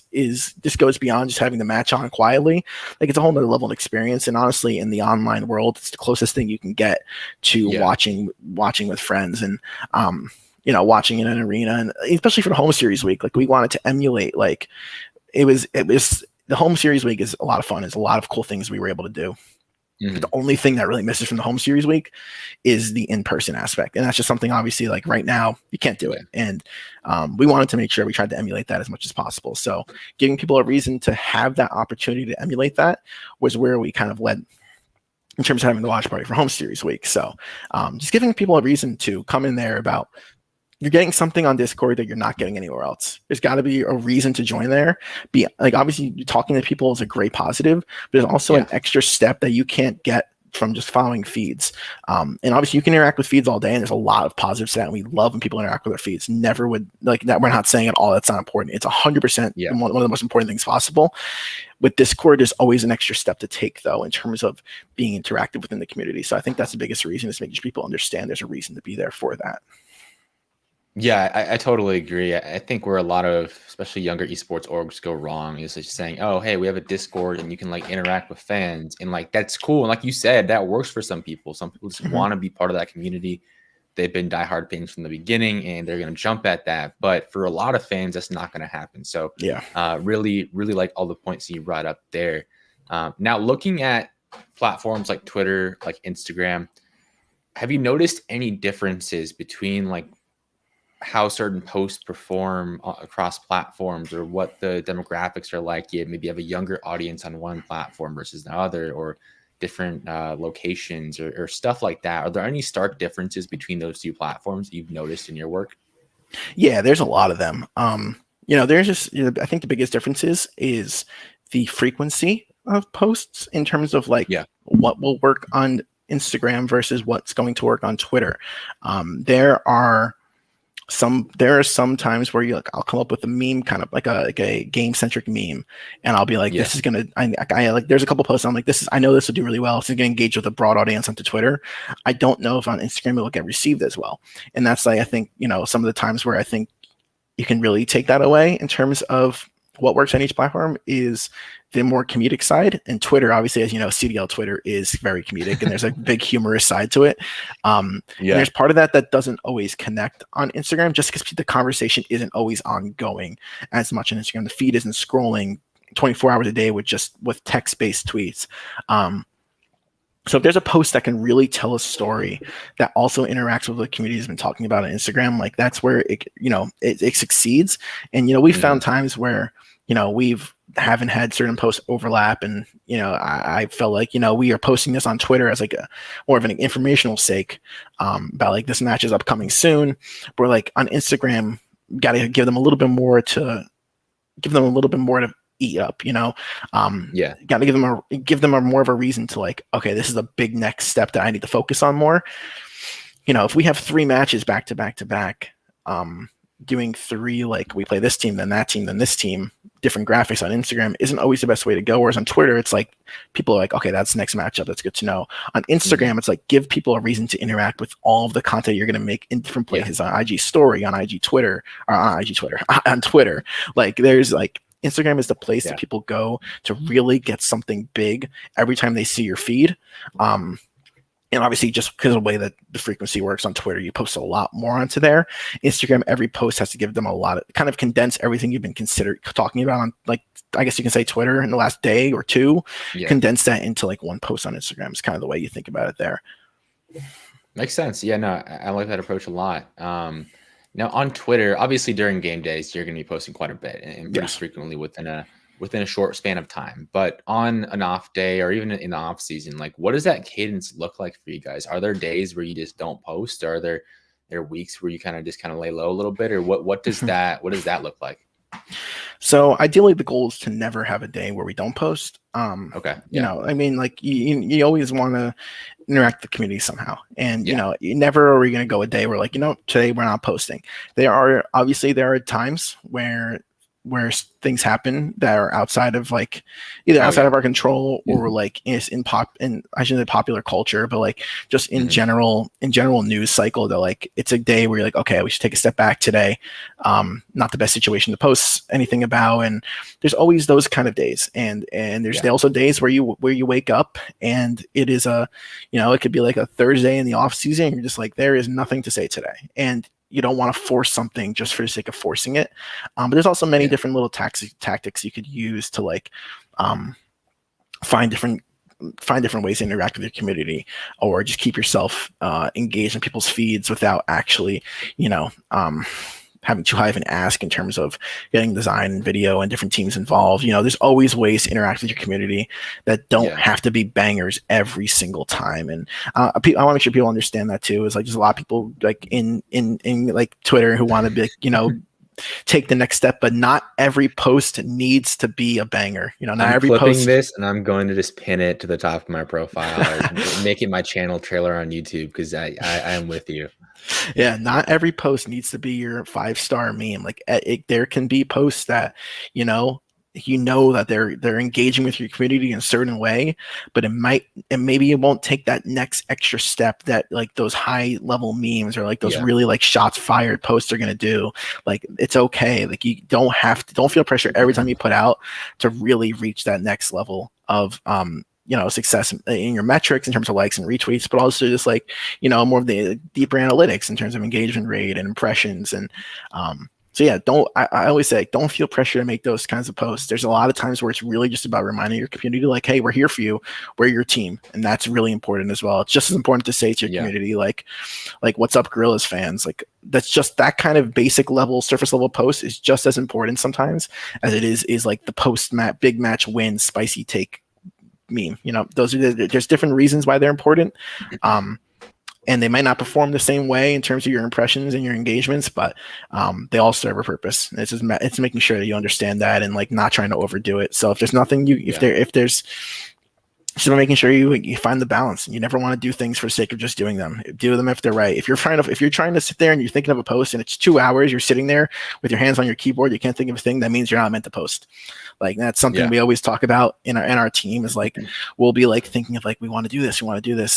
goes beyond just having the match on quietly. Like, it's a whole nother level of experience, and honestly in the online world, it's the closest thing you can get to watching with friends, and watching in an arena. And especially for the home series week, like, we wanted to emulate, like, it was the home series week is a lot of fun. There's a lot of cool things we were able to do. But the only thing that really misses from the home series week is the in-person aspect. And that's just something, obviously, like right now, you can't do it. And we wanted to make sure we tried to emulate that as much as possible. So giving people a reason to have that opportunity to emulate that was where we kind of led in terms of having the watch party for home series week. So just giving people a reason to come in there about, you're getting something on Discord that you're not getting anywhere else. There's got to be a reason to join there. Be like, obviously talking to people is a great positive, but there's also an extra step that you can't get from just following feeds. And obviously you can interact with feeds all day, and there's a lot of positives to that. And we love when people interact with our feeds. Never would like that. We're not saying at all that's not important. It's 100% one of the most important things possible. With Discord, there's always an extra step to take, though, in terms of being interactive within the community. So I think that's the biggest reason, is making sure people understand there's a reason to be there for that. Yeah, I totally agree. I think where a lot of, especially younger esports orgs, go wrong is just saying, oh, hey, we have a Discord and you can like interact with fans. And like, that's cool. And like you said, that works for some people. Some people just want to be part of that community. They've been diehard fans from the beginning, and they're going to jump at that. But for a lot of fans, that's not going to happen. So really, really like all the points you brought up there. Now, looking at platforms like Twitter, like Instagram, have you noticed any differences between like how certain posts perform across platforms, or what the demographics are like? You maybe have a younger audience on one platform versus the other, or different locations or stuff like that. Are there any stark differences between those two platforms you've noticed in your work? Yeah, there's a lot of them. There's just, I think the biggest difference is the frequency of posts in terms of like what will work on Instagram versus what's going to work on Twitter. There are some times where I'll come up with a meme, kind of like a game centric meme, and I'll be like, this is gonna, I like, there's a couple posts I'm like, I know this will do really well. It's gonna engage with a broad audience onto Twitter. I don't know if on Instagram it will get received as well, and that's like, I think, some of the times where I think you can really take that away in terms of what works on each platform is the more comedic side. And Twitter, obviously, as you know, CDL Twitter is very comedic, and there's a big humorous side to it. And there's part of that doesn't always connect on Instagram, just because the conversation isn't always ongoing as much on Instagram. The feed isn't scrolling 24 hours a day with text-based tweets. So if there's a post that can really tell a story that also interacts with what the community has been talking about on Instagram, like that's where it succeeds. And, we've found times where, we've haven't had certain posts overlap. And, I felt like, we are posting this on Twitter as like more of an informational sake about like this match is upcoming soon. But like on Instagram, got to give them a little bit more to eat up, got to give them a more of a reason to like, okay, this is a big next step that I need to focus on more. If we have 3 matches back to back to back, doing 3, like we play this team, then that team, then this team, different graphics on Instagram isn't always the best way to go. Whereas on Twitter, it's like people are like, okay, that's the next matchup. That's good to know. On Instagram, it's like give people a reason to interact with all of the content you're going to make in different places on IG story, on IG Twitter, or on Twitter. Like there's like, Instagram is the place that people go to really get something big every time they see your feed. And obviously, just because of the way that the frequency works on Twitter, you post a lot more onto there. Instagram, every post has to give them a lot of, kind of condense everything you've been talking about on, like, I guess you can say Twitter in the last day or two, condense that into like one post on Instagram. It's kind of the way you think about it there. Makes sense. Yeah, no, I like that approach a lot. Now on Twitter, obviously during game days, you're going to be posting quite a bit and pretty frequently within a short span of time. But on an off day or even in the off season, like what does that cadence look like for you guys? Are there days where you just don't post? Or are there weeks where you kind of lay low a little bit? Or what does that look like? So ideally the goal is to never have a day where we don't post. Okay. I mean, like you always want to interact with the community somehow. And, you never are we going to go a day where like, today we're not posting. There are times where things happen that are outside of like either outside of our control or like I shouldn't say popular culture, but like just in general news cycle that like it's a day where you're like, okay, we should take a step back today. Not the best situation to post anything about. And there's always those kind of days. And there's also days where you wake up and it is it could be like a Thursday in the off season. And you're just like, there is nothing to say today. And you don't want to force something just for the sake of forcing it. But there's also many different little tactics you could use to like find different ways to interact with your community, or just keep yourself engaged in people's feeds without actually, having too high of an ask in terms of getting design and video and different teams involved. There's always ways to interact with your community that don't have to be bangers every single time. And I want to make sure people understand that too. Is like there's a lot of people like in like Twitter who want to be like, take the next step, but not every post needs to be a banger. Not I'm every clipping post. This, and I'm going to just pin it to the top of my profile, or make it my channel trailer on YouTube, because I am with you. Yeah, not every post needs to be your 5-star meme. Like there can be posts that, that they're engaging with your community in a certain way, but maybe it won't take that next extra step that like those high level memes or like those really like shots fired posts are going to do. Like it's okay. Like you don't feel pressure every time you put out to really reach that next level of, success in your metrics in terms of likes and retweets, but also just like, more of the deeper analytics in terms of engagement rate and impressions. And I always say, don't feel pressure to make those kinds of posts. There's a lot of times where it's really just about reminding your community, like, hey, we're here for you. We're your team. And that's really important as well. It's just as important to say to your community, like, what's up, Guerrillas fans? Like, that's just that kind of basic level, surface level post is just as important sometimes as it is like the big match win, spicy take meme. There's different reasons why they're important. And they might not perform the same way in terms of your impressions and your engagements, but they all serve a purpose. It's making sure that you understand that and like not trying to overdo it. So if there's nothing if there's so making sure you find the balance. You never want to do things for the sake of just doing them. Do them if they're right. If you're trying to sit there and you're thinking of a post and it's 2 hours, you're sitting there with your hands on your keyboard, you can't think of a thing, that means you're not meant to post. Like that's something we always talk about in our team is like, we'll be like thinking of like, we want to do this.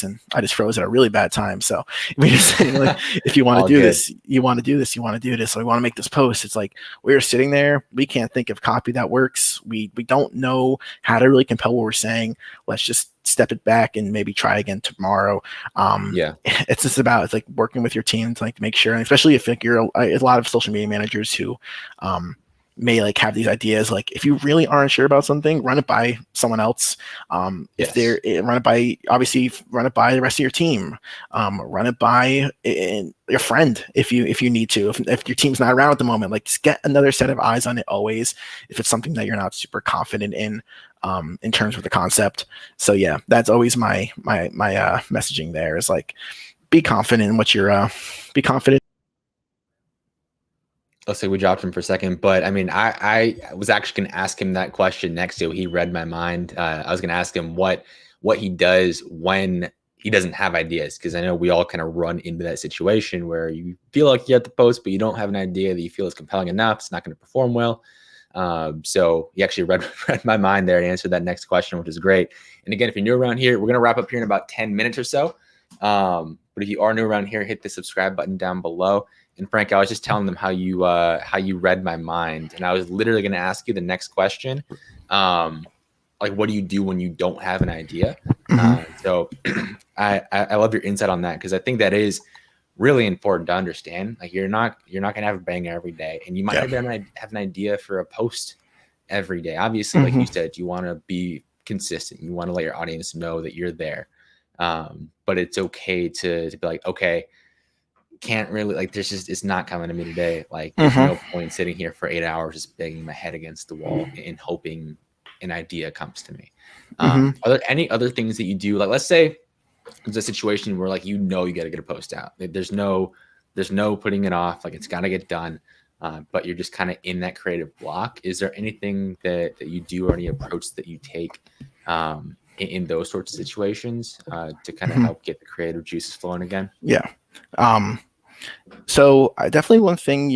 And I just froze at a really bad time. So we're just saying like, if you want to do this, you want to do this, so we want to make this post. It's like, we're sitting there. We can't think of copy that works. We don't know how to really compel what we're saying. Let's just step it back and maybe try again tomorrow. It's like working with your team to like make sure, and especially if like you're a lot of social media managers who may like have these ideas, like if you really aren't sure about something, run it by someone else. If they're run it by the rest of your team, run it by your friend if you need to, if your team's not around at the moment, like just get another set of eyes on it always if it's something that you're not super confident in terms of the concept. So yeah, that's always my messaging there is like, be confident in what you're be confident. Let's say we dropped him for a second, but I mean, I was actually going to ask him that question next to. He read my mind. I was going to ask him what he does when he doesn't have ideas, because I know we all kind of run into that situation where you feel like you have to post, but you don't have an idea that you feel is compelling enough. It's not going to perform well. So he actually read my mind there and answered that next question, which is great. And again, if you're new around here, we're going to wrap up here in about 10 minutes or so. But if you are new around here, hit the subscribe button down below. And Frank, I was just telling them how you read my mind, and I was literally going to ask you the next question, like, what do you do when you don't have an idea? So I love your insight on that, because I think that is really important to understand. Like you're not going to have a banger every day, and you might have an idea for a post every day. Obviously, like you said, you want to be consistent. You want to let your audience know that you're there. But it's okay to be like, okay, can't really, like, it's not coming to me today. Like there's no point sitting here for 8 hours just banging my head against the wall and hoping an idea comes to me. Are there any other things that you do? Like, let's say there's a situation where like, you got to get a post out. There's no putting it off. Like it's got to get done. But you're just kind of in that creative block. Is there anything that you do or any approach that you take in those sorts of situations to kind of help get the creative juices flowing again? Yeah. So I definitely, one thing,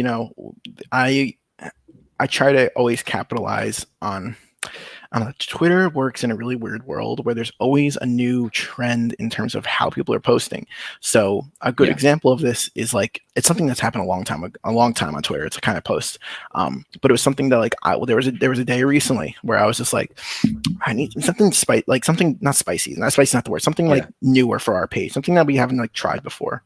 I try to always capitalize on Twitter works in a really weird world where there's always a new trend in terms of how people are posting. So a good example of this is like, it's something that's happened a long time on Twitter. It's a kind of post, but it was something that like there was a day recently where I was just like, I need something something not spicy. Not spicy, not the word. Something like newer for our page. Something that we haven't like tried before.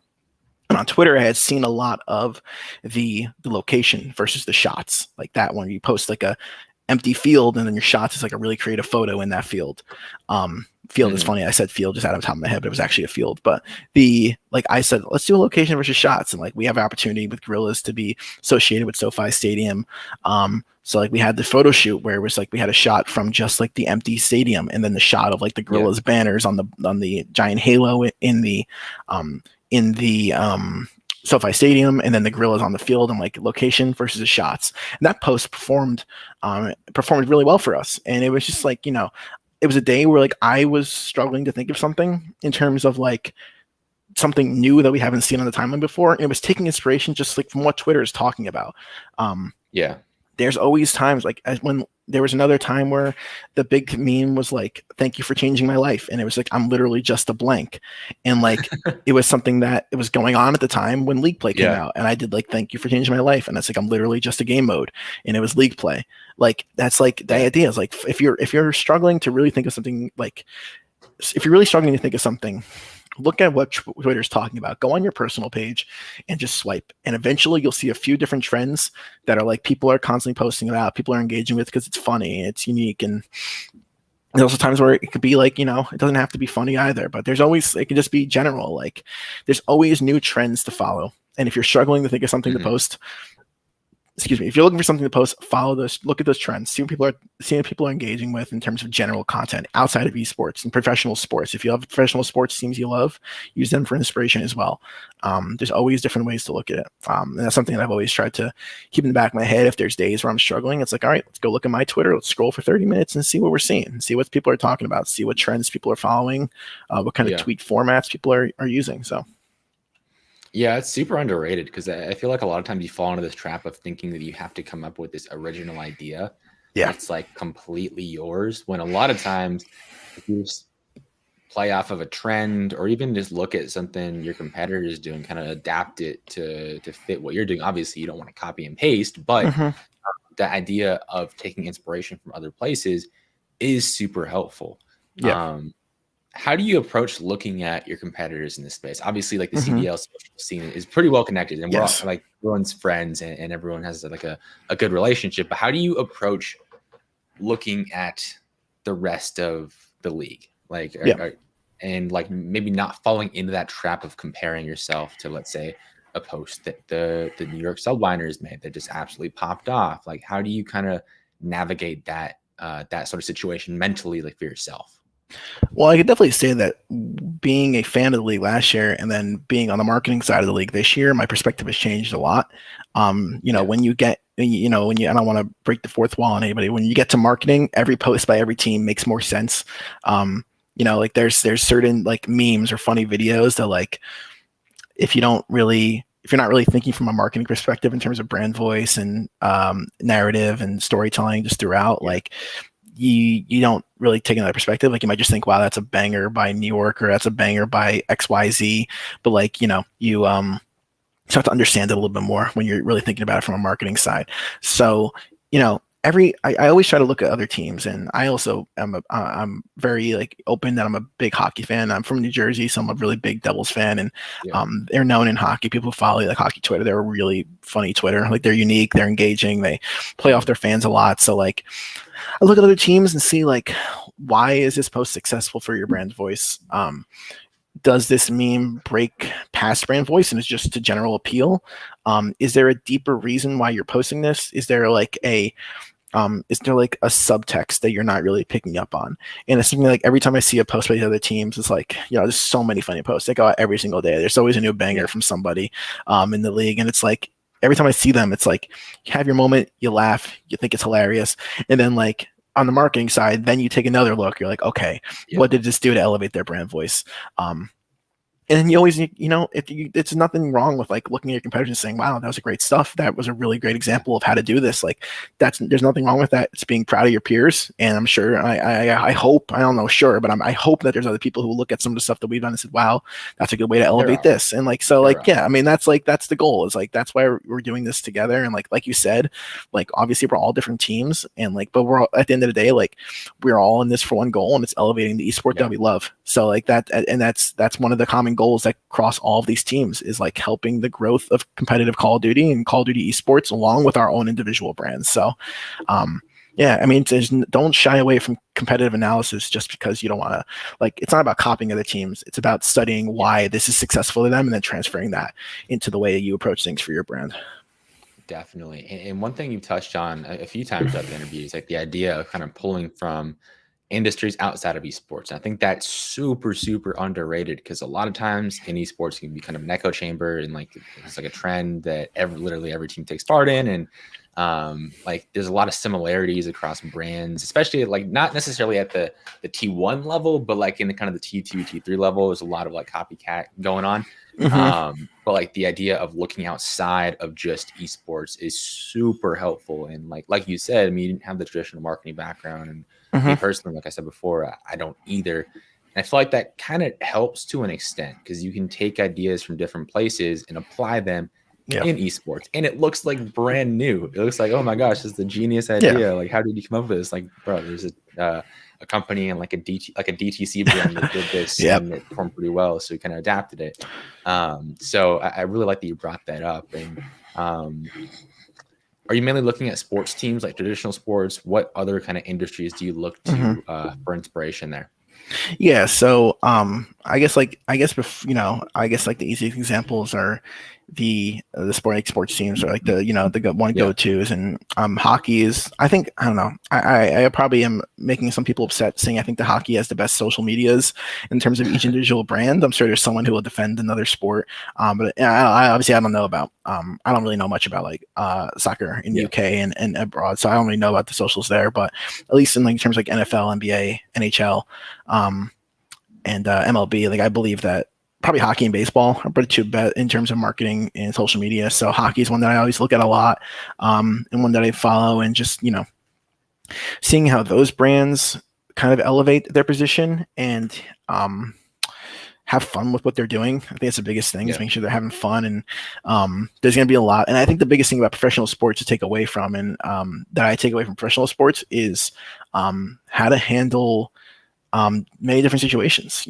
And on Twitter, I had seen a lot of the location versus the shots, like that when you post like a empty field and then your shots is like a really creative photo in that field. Field is funny. I said field just out of the top of my head, but it was actually a field. But I said, let's do a location versus shots. And like, we have an opportunity with Guerrillas to be associated with SoFi Stadium. So like we had the photo shoot where it was like, we had a shot from just like the empty stadium. And then the shot of like the Guerrillas banners on the giant halo in the SoFi Stadium, and then the Guerrillas on the field, and like location versus the shots. And that post performed really well for us. And it was just like, it was a day where like I was struggling to think of something in terms of like something new that we haven't seen on the timeline before. And it was taking inspiration just like from what Twitter is talking about. There's always times like when there was another time where the big meme was like, thank you for changing my life. And it was like, I'm literally just a blank. And like, it was something that it was going on at the time when League Play came out. And I did like, thank you for changing my life. And that's like, I'm literally just a game mode. And it was League Play. Like, that's like the idea is like, if you're struggling to really think of something, like if you're really struggling to think of something, look at what Twitter's talking about. Go on your personal page and just swipe. And eventually you'll see a few different trends that are like people are constantly posting about, people are engaging with because it's funny, it's unique. And there's also times where it could be like, it doesn't have to be funny either, but it can just be general. Like there's always new trends to follow. And if you're struggling to think of something to post, excuse me, if you're looking for something to post, follow those, look at those trends, see what people are engaging with in terms of general content outside of esports and professional sports. If you have professional sports teams you love, use them for inspiration as well. There's always different ways to look at it. And that's something that I've always tried to keep in the back of my head. If there's days where I'm struggling, it's like, all right, let's go look at my Twitter. Let's scroll for 30 minutes and see what we're seeing, see what people are talking about, see what trends people are following, what kind of tweet formats people are using. So. Yeah, it's super underrated because I feel like a lot of times you fall into this trap of thinking that you have to come up with this original idea. Yeah. It's like completely yours, when a lot of times if you just play off of a trend or even just look at something your competitor is doing, kind of adapt it to fit what you're doing. Obviously, you don't want to copy and paste, but the idea of taking inspiration from other places is super helpful. Yeah. How do you approach looking at your competitors in this space? Obviously, like the CDL social scene is pretty well connected, and we're all, like, everyone's friends and everyone has like a good relationship. But how do you approach looking at the rest of the league, like, and like maybe not falling into that trap of comparing yourself to, let's say, a post that the New York Subliners made that just absolutely popped off? Like, how do you kind of navigate that that sort of situation mentally, like for yourself? Well, I could definitely say that being a fan of the league last year and then being on the marketing side of the league this year, my perspective has changed a lot. When you get, I don't want to break the fourth wall on anybody. When you get to marketing, every post by every team makes more sense. Like there's certain like memes or funny videos that, like, if you're not really thinking from a marketing perspective in terms of brand voice and narrative and storytelling just throughout, like, you don't really take another perspective. Like, you might just think, wow, that's a banger by New York, or that's a banger by XYZ. But like, you start to understand it a little bit more when you're really thinking about it from a marketing side. So, I always try to look at other teams, and I also I'm very like open that I'm a big hockey fan. I'm from New Jersey, so I'm a really big Devils fan, and they're known in hockey. People follow like hockey Twitter. They're a really funny Twitter. Like, they're unique, they're engaging, they play off their fans a lot. So like, I look at other teams and see, like, why is this post successful for your brand voice? Does this meme break past brand voice and is just to general appeal? Is there a deeper reason why you're posting this? Is there like a subtext that you're not really picking up on? And it's something like, every time I see a post by the other teams, it's like, there's so many funny posts. They go out every single day. There's always a new banger from somebody in the league. And it's like, every time I see them, it's like, you have your moment, you laugh, you think it's hilarious. And then, like, on the marketing side, then you take another look. You're like, okay, what did this do to elevate their brand voice? And then you always, it's nothing wrong with like looking at your competitors and saying, wow, that was a great stuff. That was a really great example of how to do this. Like, there's nothing wrong with that. It's being proud of your peers. And I'm sure, I hope, I don't know, sure, but I hope that there's other people who look at some of the stuff that we've done and said, wow, that's a good way to elevate this. And like, so like, yeah, I mean, that's the goal, is like, that's why we're doing this together. And like you said, like, obviously we're all different teams, and like, but we're all, at the end of the day, like, we're all in this for one goal, and it's elevating the esport that we love. So like that, and that's one of the common goals that cross all of these teams, is like helping the growth of competitive Call of Duty and Call of Duty esports, along with our own individual brands. So I mean, don't shy away from competitive analysis just because you don't want to, like, it's not about copying other teams. It's about studying why this is successful to them and then transferring that into the way you approach things for your brand. Definitely. And one thing you've touched on a few times throughout the interview is like the idea of kind of pulling from industries outside of esports. And I think that's super, super underrated, because a lot of times in esports, it can be kind of an echo chamber, and like, it's like a trend that literally every team takes part in. And like, there's a lot of similarities across brands, especially like not necessarily at the T1 level, but like in the kind of the T2, T3 level, there's a lot of like copycat going on. But like the idea of looking outside of just esports is super helpful. And like you said, I mean, you didn't have the traditional marketing background, and me personally, like I said before, I don't either. And I feel like that kind of helps to an extent, because you can take ideas from different places and apply them in esports, and it looks like brand new. It looks like, oh my gosh, this is the genius idea. Like, how did you come up with this? Like, bro, there's a company and like a DTC brand that did this, and it performed pretty well, so we kind of adapted it. So I really like that you brought that up. And are you mainly looking at sports teams, like traditional sports? What other kind of industries do you look to for inspiration there? Yeah, so I guess like the easiest examples are the sports teams are like the the one Yeah. go-tos, and hockey is, I think, I don't know, I probably am making some people upset saying I think the hockey has the best social medias in terms of each individual brand. I'm sure there's someone who will defend another sport, but I obviously I don't know about I don't really know much about like soccer in the UK and abroad, so I don't really know about the socials there, but at least in like terms of like NFL, NBA, NHL, and MLB, like I believe that probably hockey and baseball are pretty two bet in terms of marketing and social media. So hockey is one that I always look at a lot, and one that I follow, and just seeing how those brands kind of elevate their position and have fun with what they're doing. I think that's the biggest thing, is making sure they're having fun. And there's going to be a lot. And I think the biggest thing about professional sports to take away from, and that I take away from professional sports, is how to handle many different situations.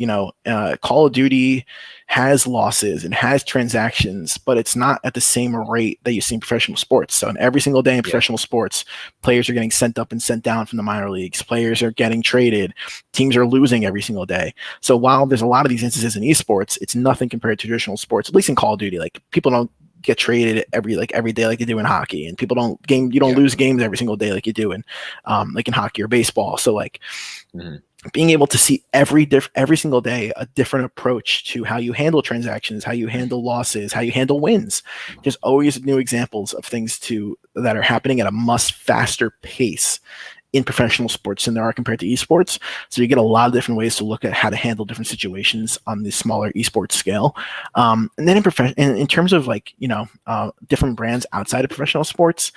Call of Duty has losses and has transactions, but it's not at the same rate that you see in professional sports. So every single day in professional sports, players are getting sent up and sent down from the minor leagues. Players are getting traded. Teams are losing every single day. So while there's a lot of these instances in esports, it's nothing compared to traditional sports, at least in Call of Duty. Like, people don't get traded every day like they do in hockey, and people don't lose games every single day like you do in like in hockey or baseball. So like being able to see every single day a different approach to how you handle transactions, how you handle losses, how you handle wins. There's always new examples of things that are happening at a much faster pace in professional sports than there are compared to esports. So you get a lot of different ways to look at how to handle different situations on the smaller esports scale. And then in terms of like, different brands outside of professional sports,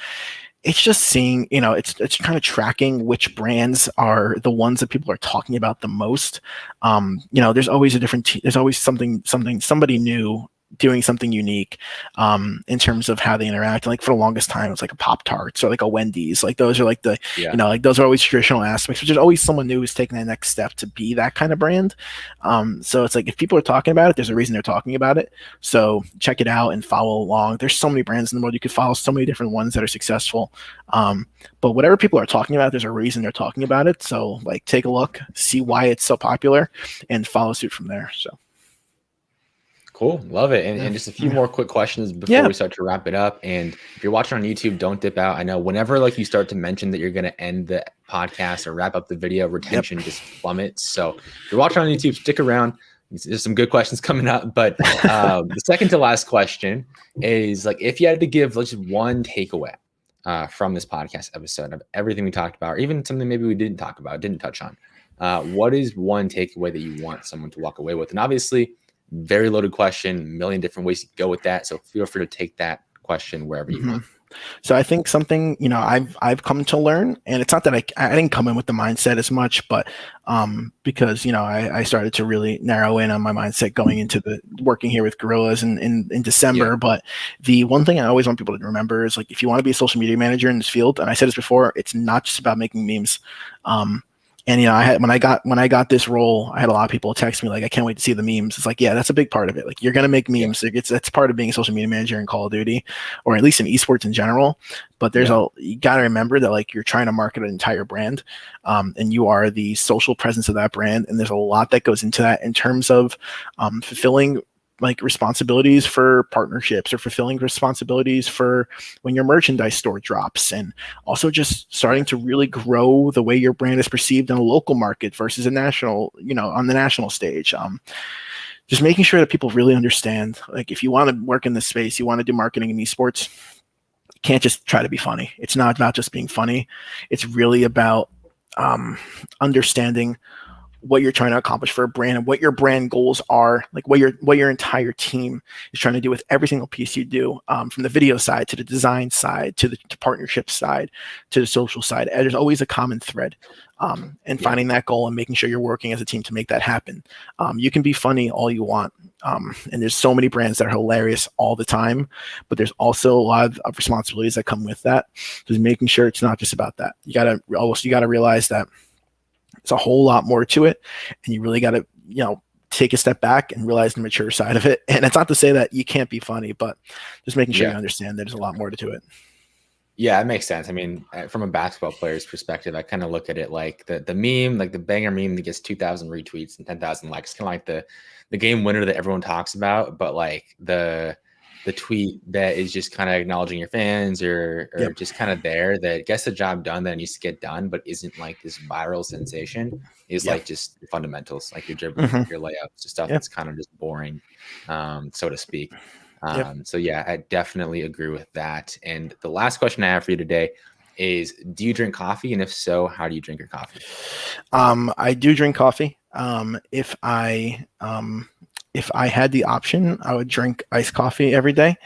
it's just seeing, it's kind of tracking which brands are the ones that people are talking about the most. There's always there's always somebody new doing something unique in terms of how they interact. Like for the longest time, it's like a Pop-Tarts or like a Wendy's. Like those are like the, like those are always traditional aspects, but there's always someone new who's taking that next step to be that kind of brand. So it's like, if people are talking about it, there's a reason they're talking about it. So check it out and follow along. There's so many brands in the world. You could follow so many different ones that are successful. But whatever people are talking about, there's a reason they're talking about it. So like, take a look, see why it's so popular, and follow suit from there. So. Cool. Love it. And just a few more quick questions before we start to wrap it up. And if you're watching on YouTube, don't dip out. I know whenever like you start to mention that you're going to end the podcast or wrap up the video, retention just plummets. So if you're watching on YouTube, stick around. There's some good questions coming up. But the second to last question is, like, if you had to give just one takeaway from this podcast episode of everything we talked about, or even something maybe we didn't talk about, didn't touch on, what is one takeaway that you want someone to walk away with? And obviously, very loaded question, a million different ways to go with that. So feel free to take that question wherever you want. So I think something, I've come to learn, and it's not that I didn't come in with the mindset as much, but because, I started to really narrow in on my mindset going into the working here with Guerrillas in December. But the one thing I always want people to remember is, like, if you want to be a social media manager in this field, and I said this before, it's not just about making memes. And when I got this role, I had a lot of people text me like, "I can't wait to see the memes." It's like, yeah, that's a big part of it. Like, you're gonna make memes. That's part of being a social media manager in Call of Duty, or at least in esports in general. But you gotta remember that, like, you're trying to market an entire brand, and you are the social presence of that brand. And there's a lot that goes into that in terms of fulfilling like responsibilities for partnerships, or fulfilling responsibilities for when your merchandise store drops, and also just starting to really grow the way your brand is perceived in a local market versus a national, on the national stage. Just making sure that people really understand, like, if you want to work in this space, you want to do marketing in esports, you can't just try to be funny. It's not about just being funny. It's really about understanding what you're trying to accomplish for a brand, and what your brand goals are, like what your entire team is trying to do with every single piece you do, from the video side to the design side to the partnership side to the social side. And there's always a common thread, and finding that goal and making sure you're working as a team to make that happen. You can be funny all you want, and there's so many brands that are hilarious all the time, but there's also a lot of responsibilities that come with that. Just making sure it's not just about that. You gotta realize that it's a whole lot more to it, and you really got to, take a step back and realize the mature side of it. And it's not to say that you can't be funny, but just making sure you understand that there's a lot more to it. Yeah, it makes sense. I mean, from a basketball player's perspective, I kind of look at it like the meme, like the banger meme that gets 2,000 retweets and 10,000 likes, kind of like the game winner that everyone talks about, but like the the tweet that is just kind of acknowledging your fans or Yep. just kind of there that gets the job done that needs to get done, but isn't like this viral sensation is Yeah. like just fundamentals, like your dribbling, your layups, just stuff Yeah. that's kind of just boring, so to speak. Yep. So yeah, I definitely agree with that. And the last question I have for you today is, do you drink coffee? And if so, how do you drink your coffee? I do drink coffee. If I had the option, I would drink iced coffee every day.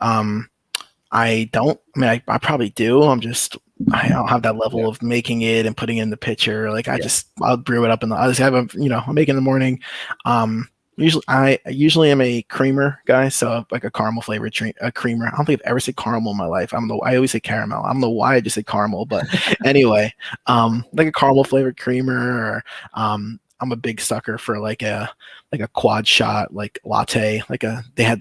I don't. I mean, I probably do. I don't have that level of making it and putting it in the pitcher. Like I'll brew it up I'll just have I'll make it in the morning. I usually am a creamer guy, so like a caramel flavored creamer. I don't think I've ever said caramel in my life. I always say caramel. I don't know why I just say caramel, but anyway, like a caramel flavored creamer, or I'm a big sucker for like a quad shot like latte. They had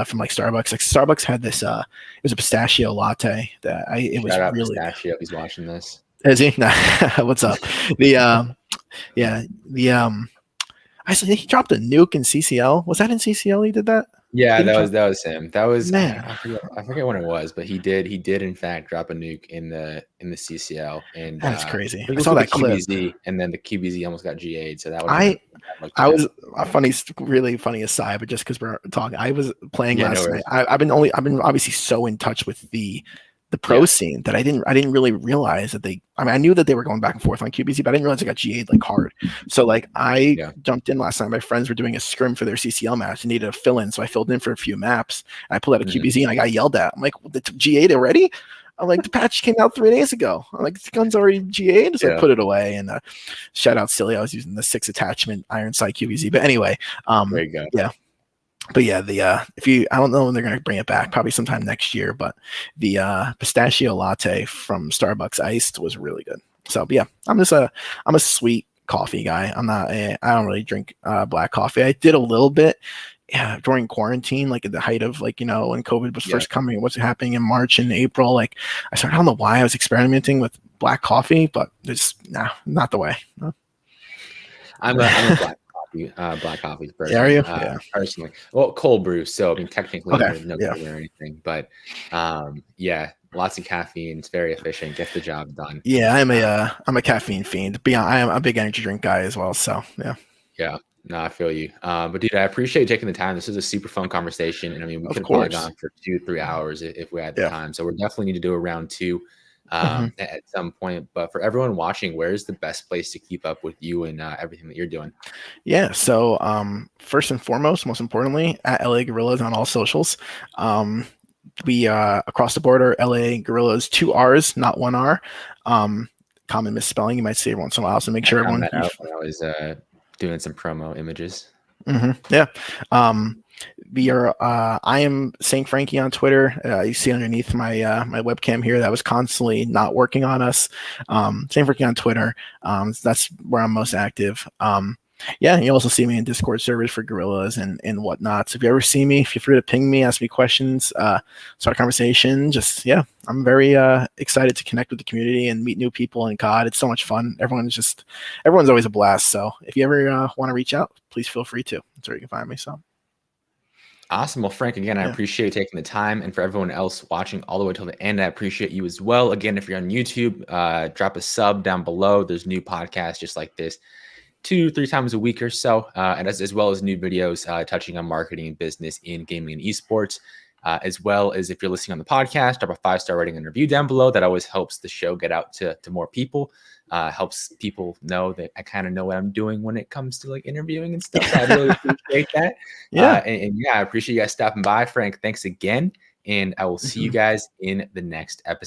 from like Starbucks. Like Starbucks had this it was a pistachio latte that it was really pistachio. He's watching this. Is he? What's up? I said he dropped a nuke in CCL. Was that in CCL? He did that? Yeah, that was him. That was Man. I forget when it was, but he did in fact drop a nuke in the CCL, and that's crazy. I saw that clip, and then the QBZ almost got GA'd, so that would I was a really funny aside, but just because we're talking, I was playing last night. I've been obviously so in touch with the pro scene that I didn't really realize that I knew that they were going back and forth on QBZ, but I didn't realize they got GA'd like hard. So like I jumped in last night. My friends were doing a scrim for their CCL match and needed a fill in. So I filled in for a few maps. And I pulled out a QBZ and I got yelled at. I'm like, the GA'd already? I'm like, the patch came out 3 days ago. I'm like, the gun's already GA'd. So I put it away, and shout out silly. I was using the 6 attachment iron sight QBZ. But anyway, there you go. Yeah. But yeah, I don't know when they're gonna bring it back, probably sometime next year. But the pistachio latte from Starbucks iced was really good. So yeah, I'm a sweet coffee guy. I don't really drink black coffee. I did a little bit during quarantine, like at the height of when COVID was first coming, what's happening in March and April. Like I don't know why I was experimenting with black coffee, but it's not the way. No. I'm a black coffee person. Are you? Personally, well, cold brew. So I mean, technically, there's no sugar or anything, but lots of caffeine. It's very efficient. Gets the job done. Yeah, I'm a caffeine fiend. But yeah, I am a big energy drink guy as well. So yeah. Yeah. No, I feel you. But dude, I appreciate you taking the time. This is a super fun conversation, and I mean, we could have probably gone for 2-3 hours if we had the time. So we definitely need to do a round 2 at some point. But for everyone watching, where's the best place to keep up with you and everything that you're doing? Yeah. So first and foremost, most importantly, at LA Guerrillas on all socials. We across the border, LA Guerrillas, 2 R's, not 1 R. Common misspelling, you might see every once in a while. So make sure everyone. That out when I was doing some promo images. Yeah. We are. I am Saint Frankie on Twitter. You see underneath my my webcam here that was constantly not working on us. Saint Frankie on Twitter. That's where I'm most active. You also see me in Discord servers for Guerrillas and whatnot. So if you ever see me, feel free to ping me, ask me questions, start a conversation. I'm very excited to connect with the community and meet new people in COD. It's so much fun. Everyone's always a blast. So if you ever want to reach out, please feel free to. That's where you can find me. So. Awesome. Well, Frank, again, I appreciate you taking the time. And for everyone else watching all the way till the end, I appreciate you as well. Again, if you're on YouTube, drop a sub down below. There's new podcasts just like this 2-3 times a week or so, and as well as new videos touching on marketing and business in gaming and esports, as well as if you're listening on the podcast, drop a 5-star rating and review down below. That always helps the show get out to more people, helps people know that I kind of know what I'm doing when it comes to like interviewing and stuff. So I really appreciate that. I appreciate you guys stopping by. Frank, thanks again, and I will see you guys in the next episode.